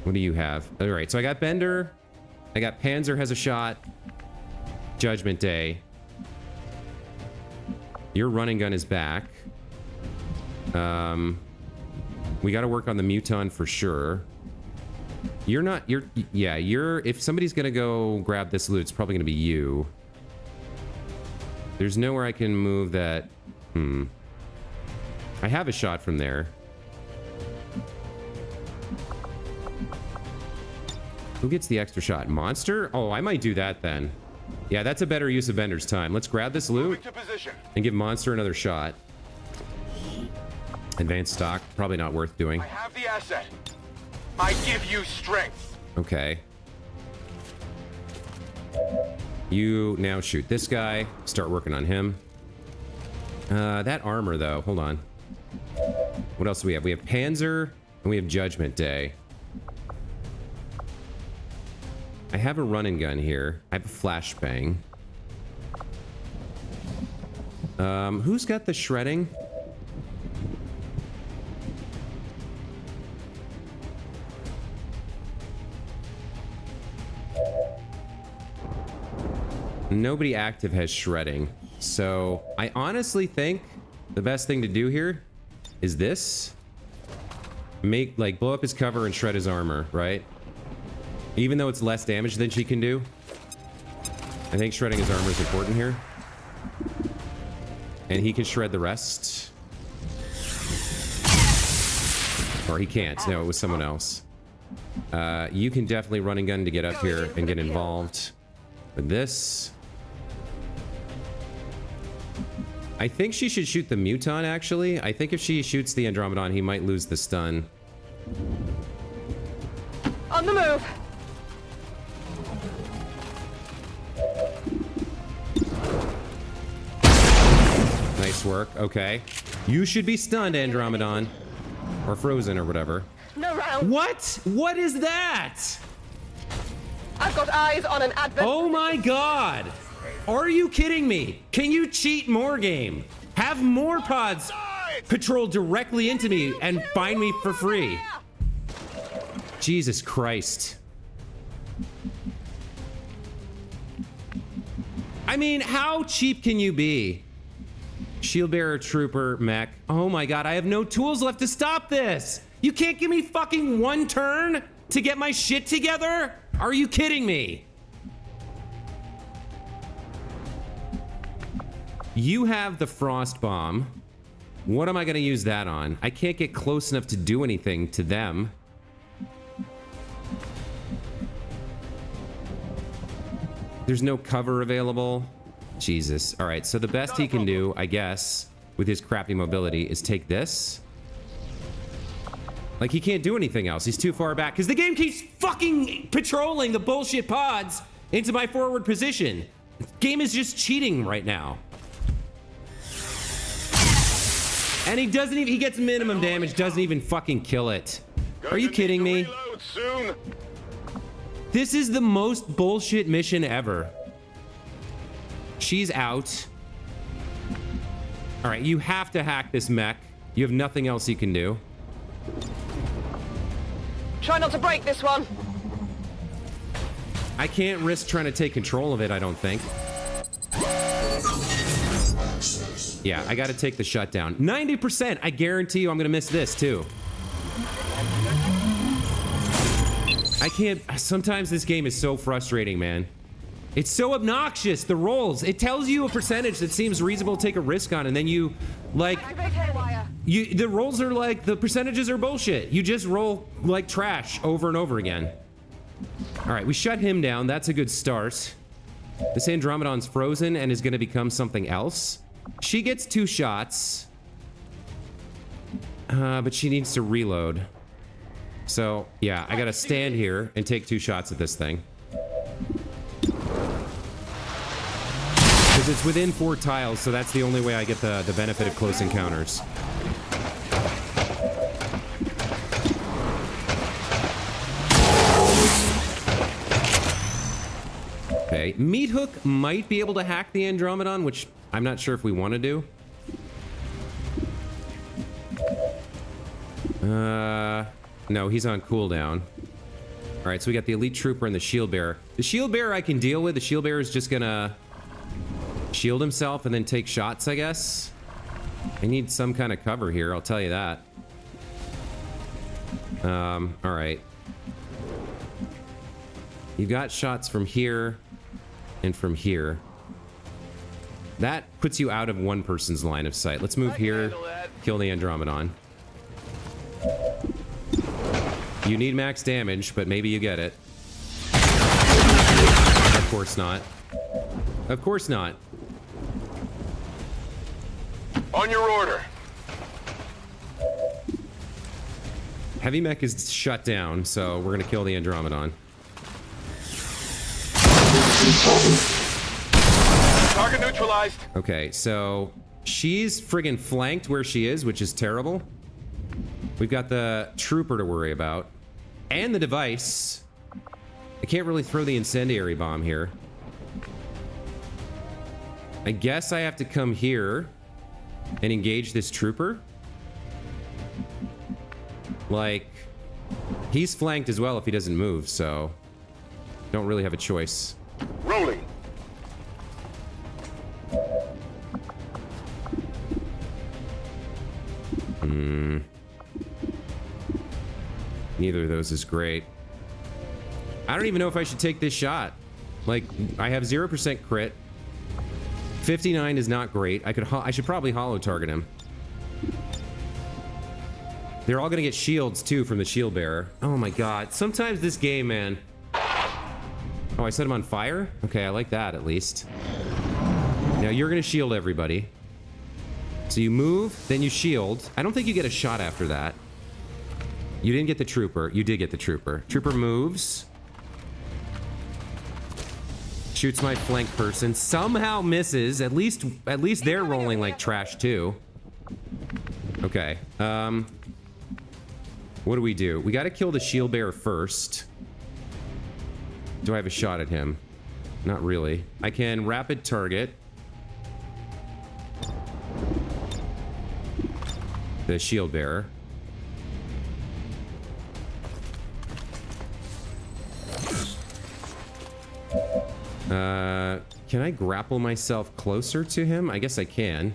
What do you have? All right. So I got Bender. I got Panzer has a shot. Judgment Day. Your running gun is back. We got to work on the Muton for sure. If somebody's gonna go grab this loot, it's probably gonna be you. There's nowhere I can move that. I have a shot from there. Who gets the extra shot? Monster? Oh, I might do that then. Yeah, that's a better use of Bender's time. Let's grab this loot and give Monster another shot. Advanced stock, probably not worth doing. I have the asset. I give you strength. Okay. You now shoot this guy. Start working on him. That armor, though. Hold on. What else do we have? We have Panzer, and we have Judgment Day. I have a run and gun here. I have a flashbang. Who's got the shredding? Nobody active has shredding. So I honestly think the best thing to do here is this. Blow up his cover and shred his armor, right? Even though it's less damage than she can do. I think shredding his armor is important here. And he can shred the rest. Or he can't. No, it was someone else. You can definitely run and gun to get up here and get involved with this. I think she should shoot the Muton, actually. I think if she shoots the Andromedon, he might lose the stun. On the move. Nice work. Okay. You should be stunned, Andromedon. Or frozen or whatever. No round. What? What is that? I've got eyes on an advent. Oh my god. Are you kidding me? Can you cheat more, game? Have more pods patrol directly into me and find me for free. Jesus Christ. I mean, how cheap can you be? Shield bearer, trooper, mech. Oh my god, I have no tools left to stop this. You can't give me fucking one turn to get my shit together? Are you kidding me? You have the frost bomb. What am I gonna use that on? I can't get close enough to do anything to them. There's no cover available. Jesus. All right, so the best he can do, I guess, with his crappy mobility is take this. Like, he can't do anything else. He's too far back because the game keeps fucking patrolling the bullshit pods into my forward position. The game is just cheating right now. And he doesn't even, he gets minimum damage, doesn't even fucking kill it. Are you kidding me? This is the most bullshit mission ever. She's out. All right, you have to hack this mech. You have nothing else you can do. Try not to break this one. I can't risk trying to take control of it, I don't think. Yeah, I gotta take the shutdown. 90%! I guarantee you I'm gonna miss this, too. I can't... Sometimes this game is so frustrating, man. It's so obnoxious, the rolls. It tells you a percentage that seems reasonable to take a risk on, and then you, like... the rolls are like... The percentages are bullshit. You just roll like trash over and over again. Alright, we shut him down. That's a good start. This Andromedon's frozen and is gonna become something else. She gets 2 shots. But she needs to reload. So, yeah, I gotta stand here and take 2 shots at this thing. Because it's within 4 tiles, so that's the only way I get the benefit of close encounters. Okay, Meat Hook might be able to hack the Andromedon, which I'm not sure if we want to do. No, he's on cooldown. All right, so we got the Elite Trooper and the Shield Bearer. The Shield Bearer I can deal with. The Shield Bearer is just gonna shield himself and then take shots, I guess. I need some kind of cover here, I'll tell you that. All right. You've got shots from here and from here. That puts you out of one person's line of sight. Let's move here, kill the Andromedon. You need max damage, but maybe you get it. Of course not. Of course not. On your order. Heavy mech is shut down, so we're gonna kill the Andromedon. Target neutralized. Okay, so she's friggin' flanked where she is, which is terrible. We've got the trooper to worry about. And the device. I can't really throw the incendiary bomb here. I guess I have to come here and engage this trooper. Like, he's flanked as well if he doesn't move, so don't really have a choice. Rolling. Neither of those is great. I don't even know if I should take this shot. Like, I have 0% crit. 59 is not great. I should probably hollow target him. They're all gonna get shields too from the shield bearer. Oh my god. Sometimes this game, man. Oh, I set him on fire? Okay, I like that at least. Now you're gonna shield everybody. So you move, then you shield. I don't think you get a shot after that. You didn't get the trooper. You did get the trooper. Trooper moves. Shoots my flank person. Somehow misses. At least they're rolling like trash too. Okay. What do? We got to kill the shield bearer first. Do I have a shot at him? Not really. I can rapid target the shield bearer. Can I grapple myself closer to him? I guess I can.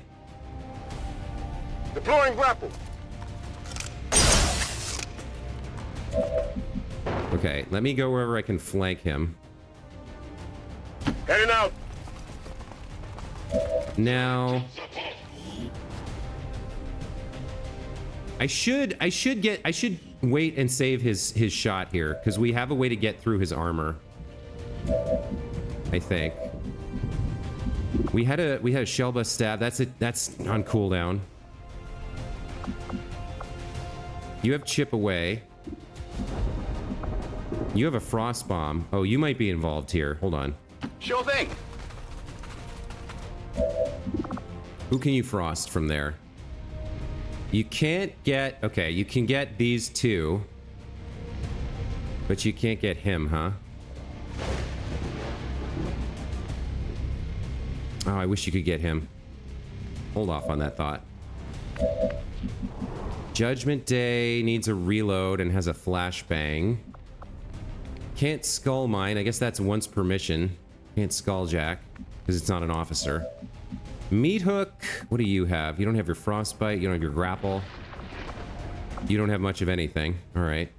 Deploying grapple. Okay, let me go wherever I can flank him. Heading out. Now, I should wait and save his shot here because we have a way to get through his armor. I think we had a shell bust stab. That's on cooldown. You have chip away. You have a frost bomb. Oh, you might be involved here. Hold on. Sure thing. Who can you frost from there? You can't get... Okay, you can get these two. But you can't get him, huh? Oh, I wish you could get him. Hold off on that thought. Judgment Day needs a reload and has a flashbang. Can't skull mine. I guess that's once per mission. Can't skulljack because it's not an officer. Meat hook. What do you have? You don't have your frostbite. You don't have your grapple. You don't have much of anything. All right.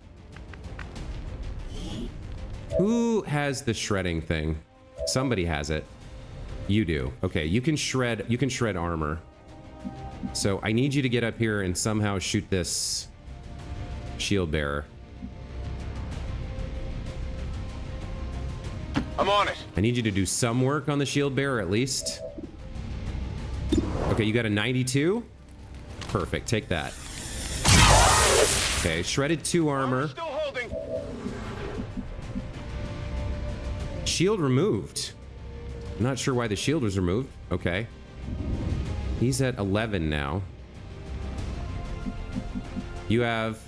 Who has the shredding thing? Somebody has it. You do. Okay, you can shred armor. So I need you to get up here and somehow shoot this shield bearer. I'm on it. I need you to do some work on the shield bearer at least. Okay, you got a 92. Perfect, take that. Okay, shredded 2 armor. Still holding. Shield removed. I'm not sure why the shield was removed. Okay. He's at 11 now. You have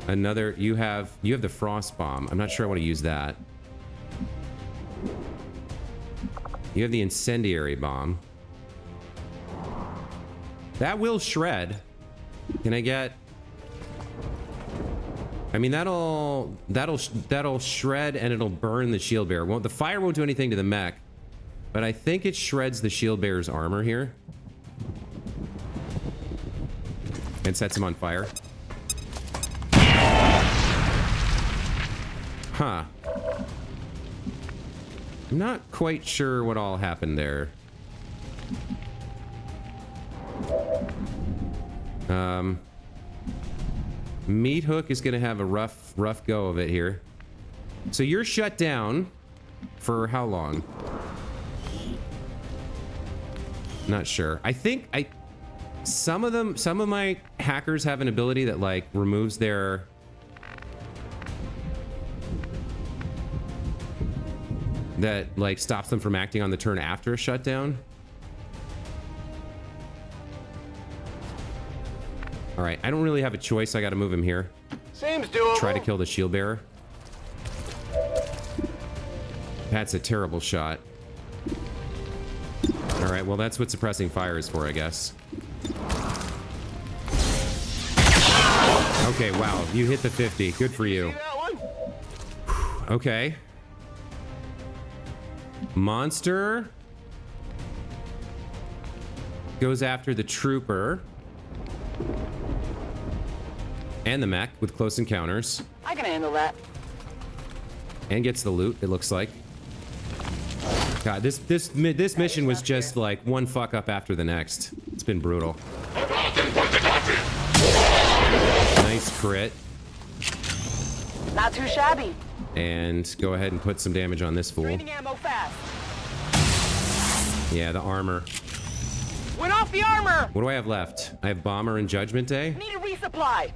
another... You have the frost bomb. I'm not sure I want to use that. You have the incendiary bomb. That will shred. Can I get... I mean, that'll shred and it'll burn the shield bearer. The fire won't do anything to the mech, but I think it shreds the shield bearer's armor here and sets him on fire. Huh. I'm not quite sure what all happened there. Meat hook is gonna have a rough go of it here. So you're shut down for how long? Not sure. I think some of my hackers have an ability that like removes their that like stops them from acting on the turn after a shutdown. All right, I don't really have a choice. I got to move him here. Seems doable. Try to kill the shield bearer. That's a terrible shot. All right, well, that's what suppressing fire is for, I guess. Okay, wow, you hit the 50. Good for you. See that one? Okay. Monster goes after the trooper and the mech with close encounters. I can handle that. And gets the loot, it looks like. God, this mission was just like one fuck up after the next. It's been brutal. Nice crit. Not too shabby. And go ahead and put some damage on this fool. Draining ammo fast. Yeah, the armor. Went off the armor. What do I have left? I have Bomber and Judgment Day. Need a resupply.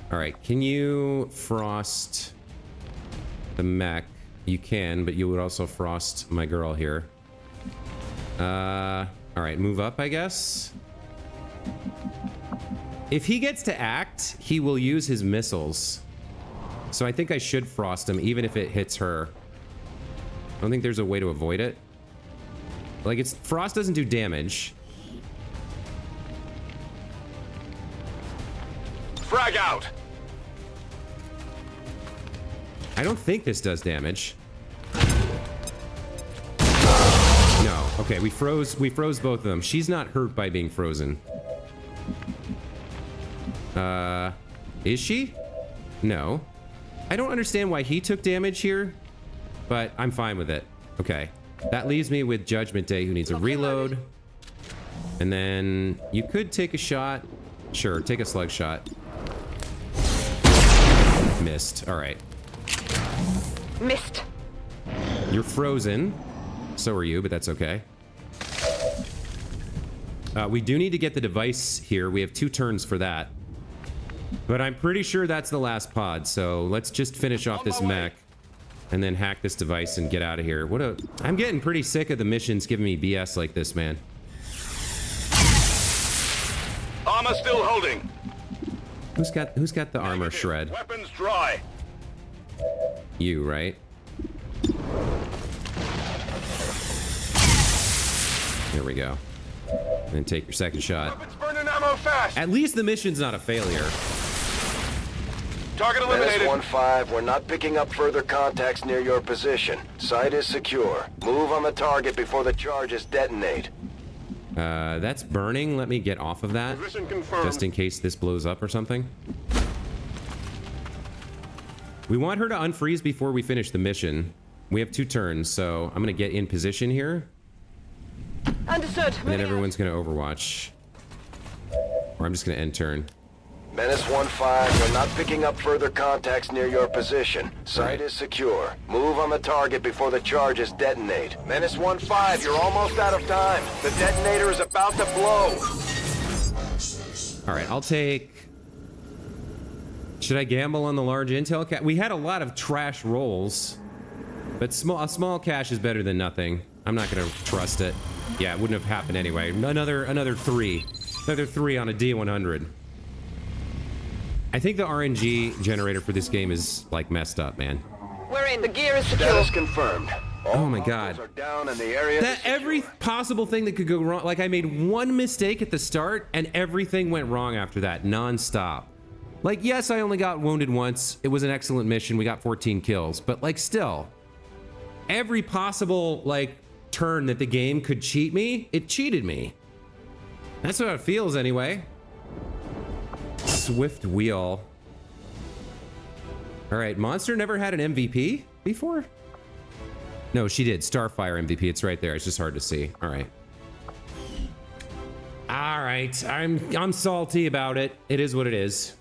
All right, can you frost the mech? You can, but you would also frost my girl here. All right, move up, I guess. If he gets to act, he will use his missiles. So I think I should frost him, even if it hits her. I don't think there's a way to avoid it. Like, it's frost doesn't do damage. Frag out! I don't think this does damage. No. Okay, we froze both of them. She's not hurt by being frozen. Is she? No. I don't understand why he took damage here, but I'm fine with it. Okay. That leaves me with Judgment Day, who needs a reload. And then you could take a shot. Sure, take a slug shot. Missed. All right. Missed. You're frozen. So are you, but that's okay. We do need to get the device here. We have 2 turns for that. But I'm pretty sure that's the last pod, so let's just finish off this mech and then hack this device and get out of here. I'm getting pretty sick of the missions giving me BS like this, man. Armor still holding. Who's got the armor shred? Weapons dry. You, right? There we go. And then take your second shot. Weapons burning ammo fast. At least the mission's not a failure. Target eliminated. Menace 1-5, we're not picking up further contacts near your position. Site is secure. Move on the target before the charges detonate. That's burning. Let me get off of that. Position confirmed. Just in case this blows up or something. We want her to unfreeze before we finish the mission. We have 2 turns, so I'm gonna get in position here. Understood. And then everyone's gonna overwatch. Or I'm just gonna end turn. Menace 1-5, we're not picking up further contacts near your position. Site Right. is secure. Move on the target before the charges detonate. Menace 1-5, you're almost out of time. The detonator is about to blow. All right, I'll take... Should I gamble on the large intel cache? We had a lot of trash rolls, but a small cache is better than nothing. I'm not gonna trust it. Yeah, it wouldn't have happened anyway. Another 3. Another 3 on a D100. I think the RNG generator for this game is, like, messed up, man. We're in. The gear is secure. Status confirmed. Oh my God. Are down and the area That is secure. every possible thing that could go wrong, like I made one mistake at the start and everything went wrong after that, non-stop. Like, yes, I only got wounded once. It was an excellent mission. We got 14 kills, but like still, every possible like turn that the game could cheat me, it cheated me. That's how it feels anyway. Swift wheel. All right, Monster never had an MVP before? No, she did. Starfire MVP. It's right there. It's just hard to see. All right. All right. I'm salty about it. It is what it is.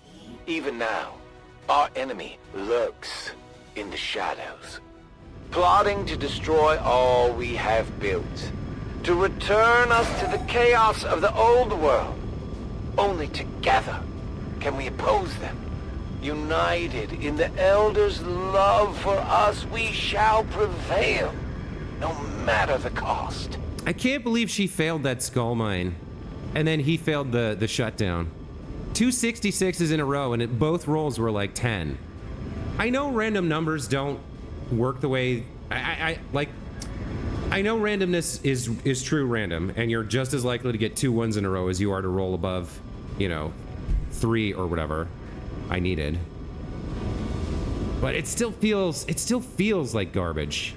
Even now, our enemy lurks in the shadows, plotting to destroy all we have built, to return us to the chaos of the old world. Only together can we oppose them. United in the Elder's love for us, we shall prevail, no matter the cost. I can't believe she failed that skull mine, and then he failed the shutdown. 2 66s in a row, and both rolls were like 10. I know random numbers don't work the way I know randomness is true random, and you're just as likely to get 2 1s in a row as you are to roll above, you know, 3 or whatever I needed. But it still feels like garbage.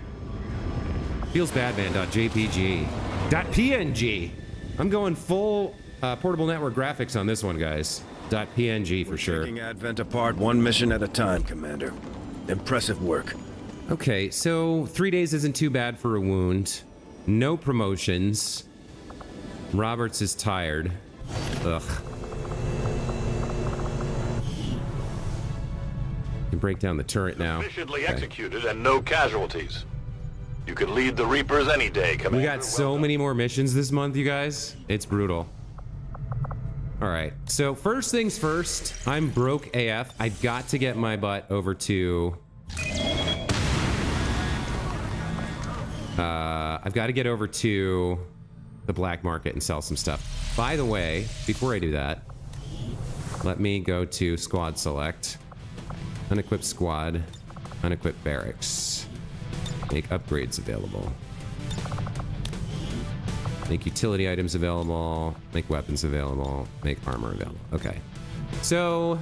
Feels bad, man. .jpg. .png. I'm going full portable network graphics on this one, guys. .png for sure. Taking Advent apart 1 mission at a time, Commander. Impressive work. Okay, so 3 days isn't too bad for a wound. No promotions. Roberts is tired. Ugh. can break down the turret now. Efficiently Okay. executed and no casualties. You could lead the Reapers any day, Commander. We got so many more missions this month, you guys. It's brutal. All right, so first things first, I'm broke AF. I've got to get my butt over to... I've got to get over to the black market and sell some stuff. By the way, before I do that, let me go to squad select. Unequipped squad, unequipped barracks. Make upgrades available. Make utility items available. Make weapons available. Make armor available. Okay. So,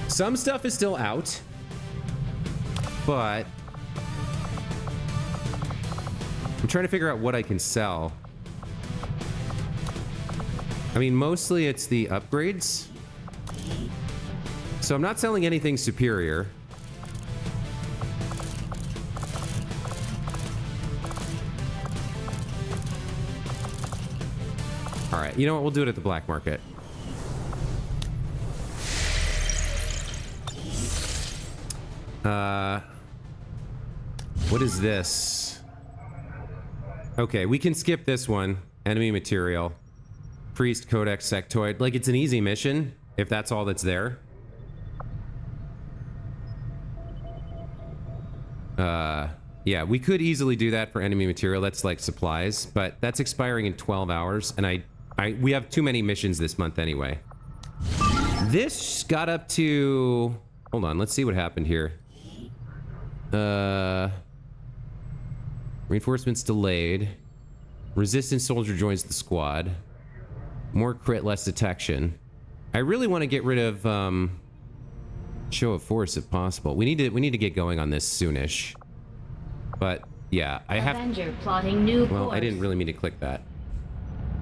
some stuff is still out, but I'm trying to figure out what I can sell. I mean, mostly it's the upgrades. So I'm not selling anything superior. All right, you know what? We'll do it at the black market. What is this? Okay, we can skip this one. Enemy material. Priest, Codex, Sectoid. Like, it's an easy mission, if that's all that's there. Yeah, we could easily do that for enemy material. That's like supplies, but that's expiring in 12 hours, and we have too many missions this month anyway. This got up to... Hold on, let's see what happened here. Reinforcements delayed. Resistance soldier joins the squad. More crit, less detection. I really want to get rid of show of force if possible. We need to get going on this soonish. But yeah, I have. Avenger plotting new Well, course. I didn't really mean to click that.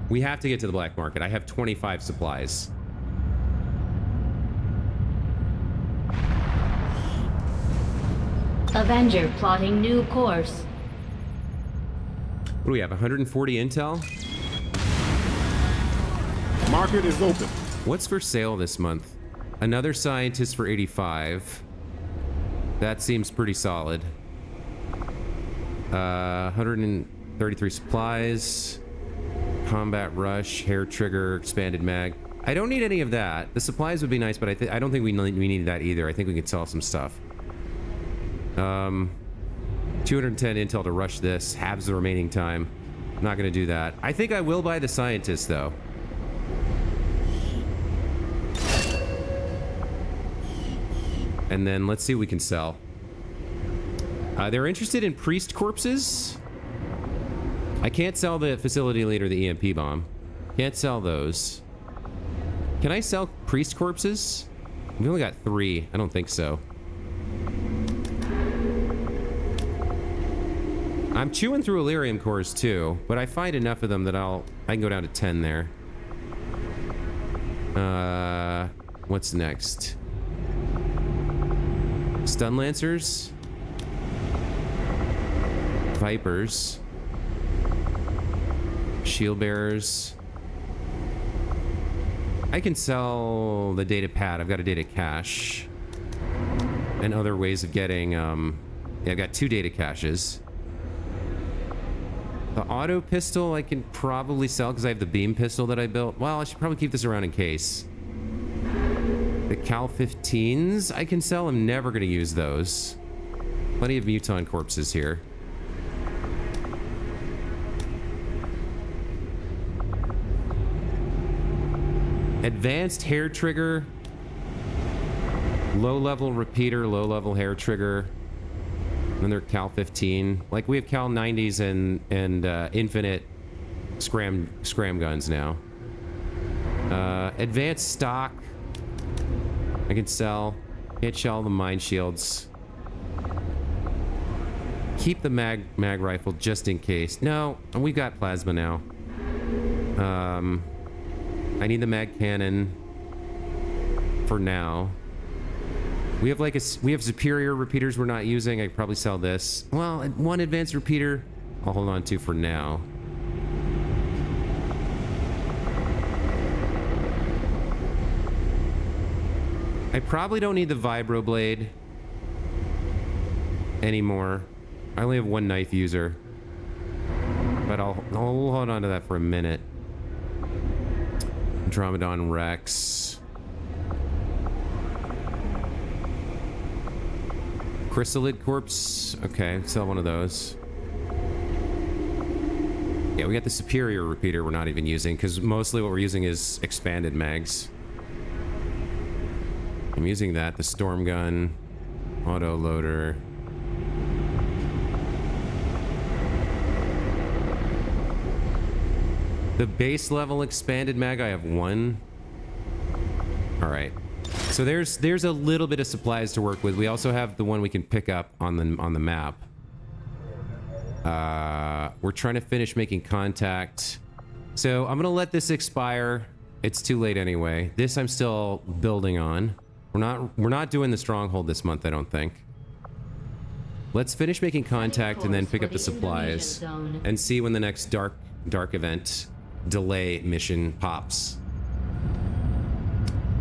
We have to get to the black market. I have 25 supplies. Avenger plotting new course. What do we have? 140 intel? Market is open. What's for sale this month? Another scientist for 85. That seems pretty solid. 133 supplies. Combat rush, hair trigger, expanded mag. I don't need any of that. The supplies would be nice, but I don't think we need that either. I think we can sell some stuff. 210 intel to rush this. Halves the remaining time. I'm not going to do that. I think I will buy the scientist, though. And then let's see what we can sell. They're interested in priest corpses. I can't sell the facility leader, the EMP bomb. Can't sell those. Can I sell priest corpses? We only got 3. I don't think so. I'm chewing through Illyrium cores too, but I find enough of them that I can go down to 10 there. What's next? Stun Lancers. Vipers. Shield Bearers. I can sell the data pad. I've got a data cache. And other ways of getting, yeah, I've got 2 data caches. The auto pistol I can probably sell because I have the beam pistol that I built. Well, I should probably keep this around in case. The Cal 15s I can sell. I'm never going to use those. Plenty of muton corpses here. Advanced hair trigger. Low-level repeater, low-level hair trigger. Another Cal 15. Like, we have Cal 90s and infinite scram guns now. Advanced stock. I can sell. Can't shell the mine shields. Keep the mag rifle just in case. No, we've got plasma now. I need the mag cannon for now. We have we have superior repeaters we're not using. I could probably sell this. Well, 1 advanced repeater I'll hold on to for now. I probably don't need the vibroblade anymore. I only have one knife user. But I'll hold on to that for a minute. Andromedon Rex. Chrysalid Corpse. Okay, sell one of those. Yeah, we got the Superior Repeater we're not even using, because mostly what we're using is expanded mags. I'm using that, the Storm Gun, Auto Loader. The base level expanded mag, I have one. All right. So there's a little bit of supplies to work with. We also have the one we can pick up on the map. We're trying to finish making contact. So I'm gonna let this expire. It's too late anyway. This I'm still building on. We're not doing the stronghold this month, I don't think. Let's finish making contact and then pick up the supplies and see when the next dark event delay mission pops.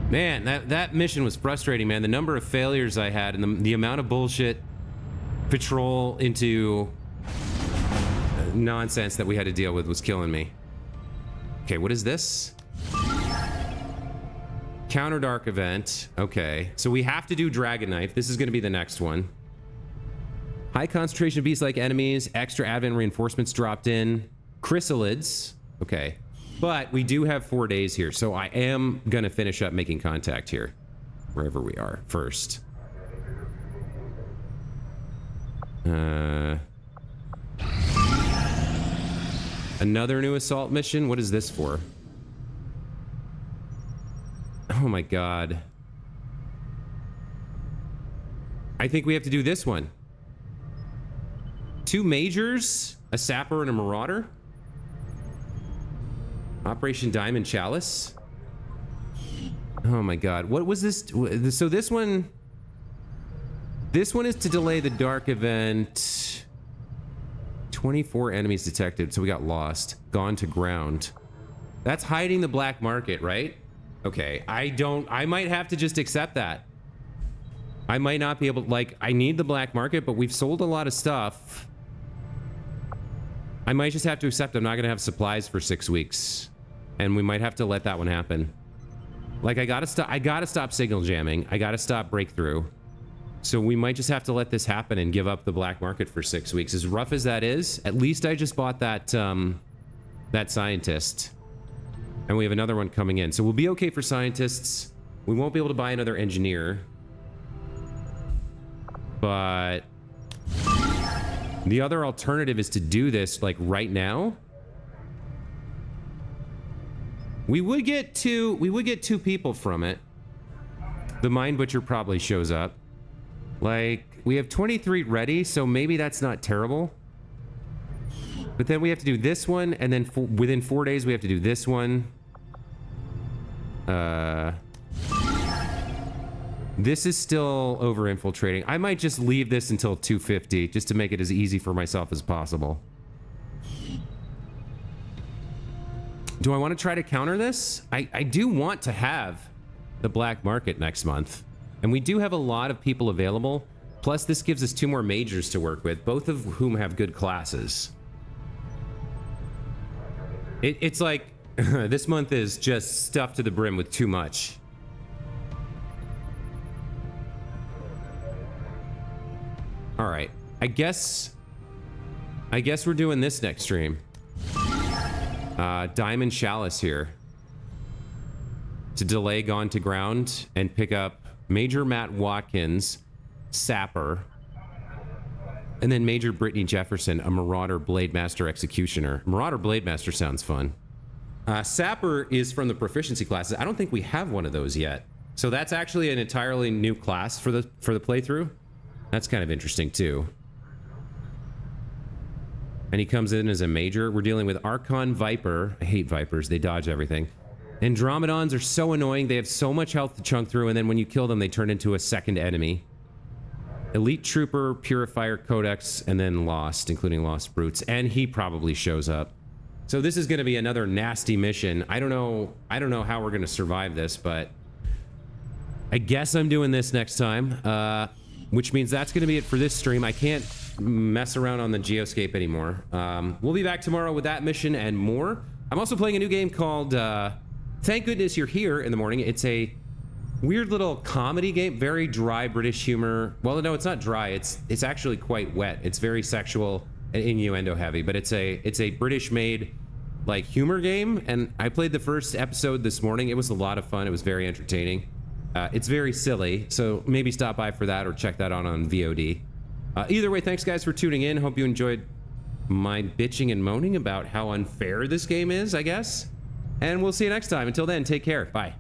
Man, that mission was frustrating, man. The number of failures I had and the amount of bullshit patrol into nonsense that we had to deal with was killing me. Okay, what is this? Counter dark event. Okay, so we have to do Dragon Knife. This is going to be the next one. High concentration of beast-like enemies. Extra advent reinforcements dropped in. Chrysalids. Okay. But we do have 4 days here, so I am going to finish up making contact here. Wherever we are first. Another new assault mission? What is this for? Oh my god. I think we have to do this one. 2 majors, a sapper and a marauder. Operation Diamond Chalice. Oh my god. What was this? So this one is to delay the dark event. 24 enemies detected, so we got lost. Gone to ground. That's hiding the black market, right? Okay, I might have to just accept that. I might not be able, like, I need the black market, but we've sold a lot of stuff. I might just have to accept I'm not gonna have supplies for 6 weeks. And we might have to let that one happen. Like, I gotta stop signal jamming. I gotta stop breakthrough. So we might just have to let this happen and give up the black market for 6 weeks. As rough as that is, at least I just bought that, that scientist. And we have another one coming in. So we'll be okay for scientists. We won't be able to buy another engineer. But the other alternative is to do this, like, right now. We would get two people from it. The Mind Butcher probably shows up. Like, we have 23 ready, so maybe that's not terrible. But then we have to do this one, and then within 4 days we have to do this one. This is still over-infiltrating. I might just leave this until 250, just to make it as easy for myself as possible. Do I want to try to counter this? I do want to have the black market next month. And we do have a lot of people available. Plus, this gives us 2 more majors to work with, both of whom have good classes. It's like, this month is just stuffed to the brim with too much. All right, I guess we're doing this next stream. Diamond Chalice here. To delay Gone to Ground and pick up Major Matt Watkins, Sapper, and then Major Brittany Jefferson, a Marauder Blademaster Executioner. Marauder Blademaster sounds fun. Sapper is from the proficiency classes. I don't think we have one of those yet. So that's actually an entirely new class for the playthrough. That's kind of interesting too. And he comes in as a major. We're dealing with Archon Viper. I hate Vipers. They dodge everything. Andromedons are so annoying. They have so much health to chunk through, and then when you kill them, they turn into a second enemy. Elite Trooper, Purifier, Codex, and then Lost, including Lost Brutes. And he probably shows up. So this is going to be another nasty mission. I don't know how we're going to survive this, but I guess I'm doing this next time, which means that's going to be it for this stream. I can't mess around on the geoscape anymore. We'll be back tomorrow with that mission and more. I'm also playing a new game called Thank Goodness You're Here in the Morning. It's a weird little comedy game, very dry British humor. Well, no, it's not dry. It's actually quite wet. It's very sexual and innuendo heavy, but it's a British made like humor game, and I played the first episode this morning. It was a lot of fun. It was very entertaining. It's very silly, so maybe stop by for that or check that out on VOD. Either way, thanks guys for tuning in. Hope you enjoyed my bitching and moaning about how unfair this game is, I guess. And we'll see you next time. Until then, take care. Bye.